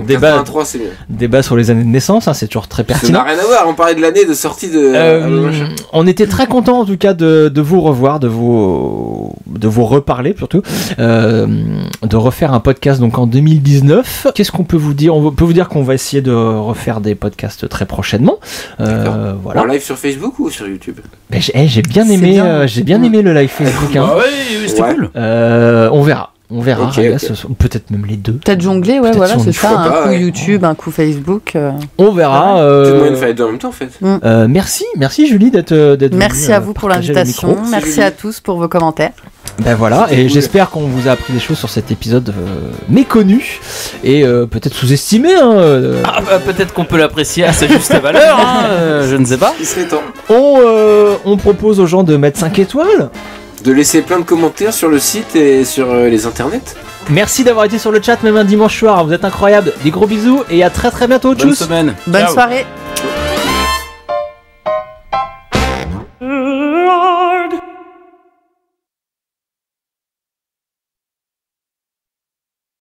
83 c'est mieux. Débat sur les années de naissance, hein, c'est toujours très pertinent. Ça n'a rien à voir. On parlait de l'année de sortie de. On était très contents en tout cas de vous revoir, de vous reparler surtout, de refaire un podcast donc en 2019. Qu'est-ce qu'on peut vous dire? On peut vous dire qu'on va essayer de refaire des podcasts très prochainement. Voilà. En live sur Facebook ou sur YouTube? J'ai bien aimé le live Facebook. Hein. Oui, c'était cool. On verra. Okay. Peut-être même les deux. Peut-être jongler, ouais, voilà, c'est ça. Un coup YouTube, un coup Facebook. On verra. Peut-être moyen de faire les deux en même temps, en fait. Merci Julie d'être venue. Merci à vous pour l'invitation. Merci à tous pour vos commentaires. Voilà, et j'espère qu'on vous a appris des choses sur cet épisode méconnu et peut-être sous-estimé. Peut-être qu'on peut l'apprécier à sa juste valeur, je ne sais pas. Il serait temps. On propose aux gens de mettre 5 étoiles. De laisser plein de commentaires sur le site et sur les internets. Merci d'avoir été sur le chat même un dimanche soir, vous êtes incroyables. Des gros bisous et à très très bientôt. Bonne semaine. Bonne soirée.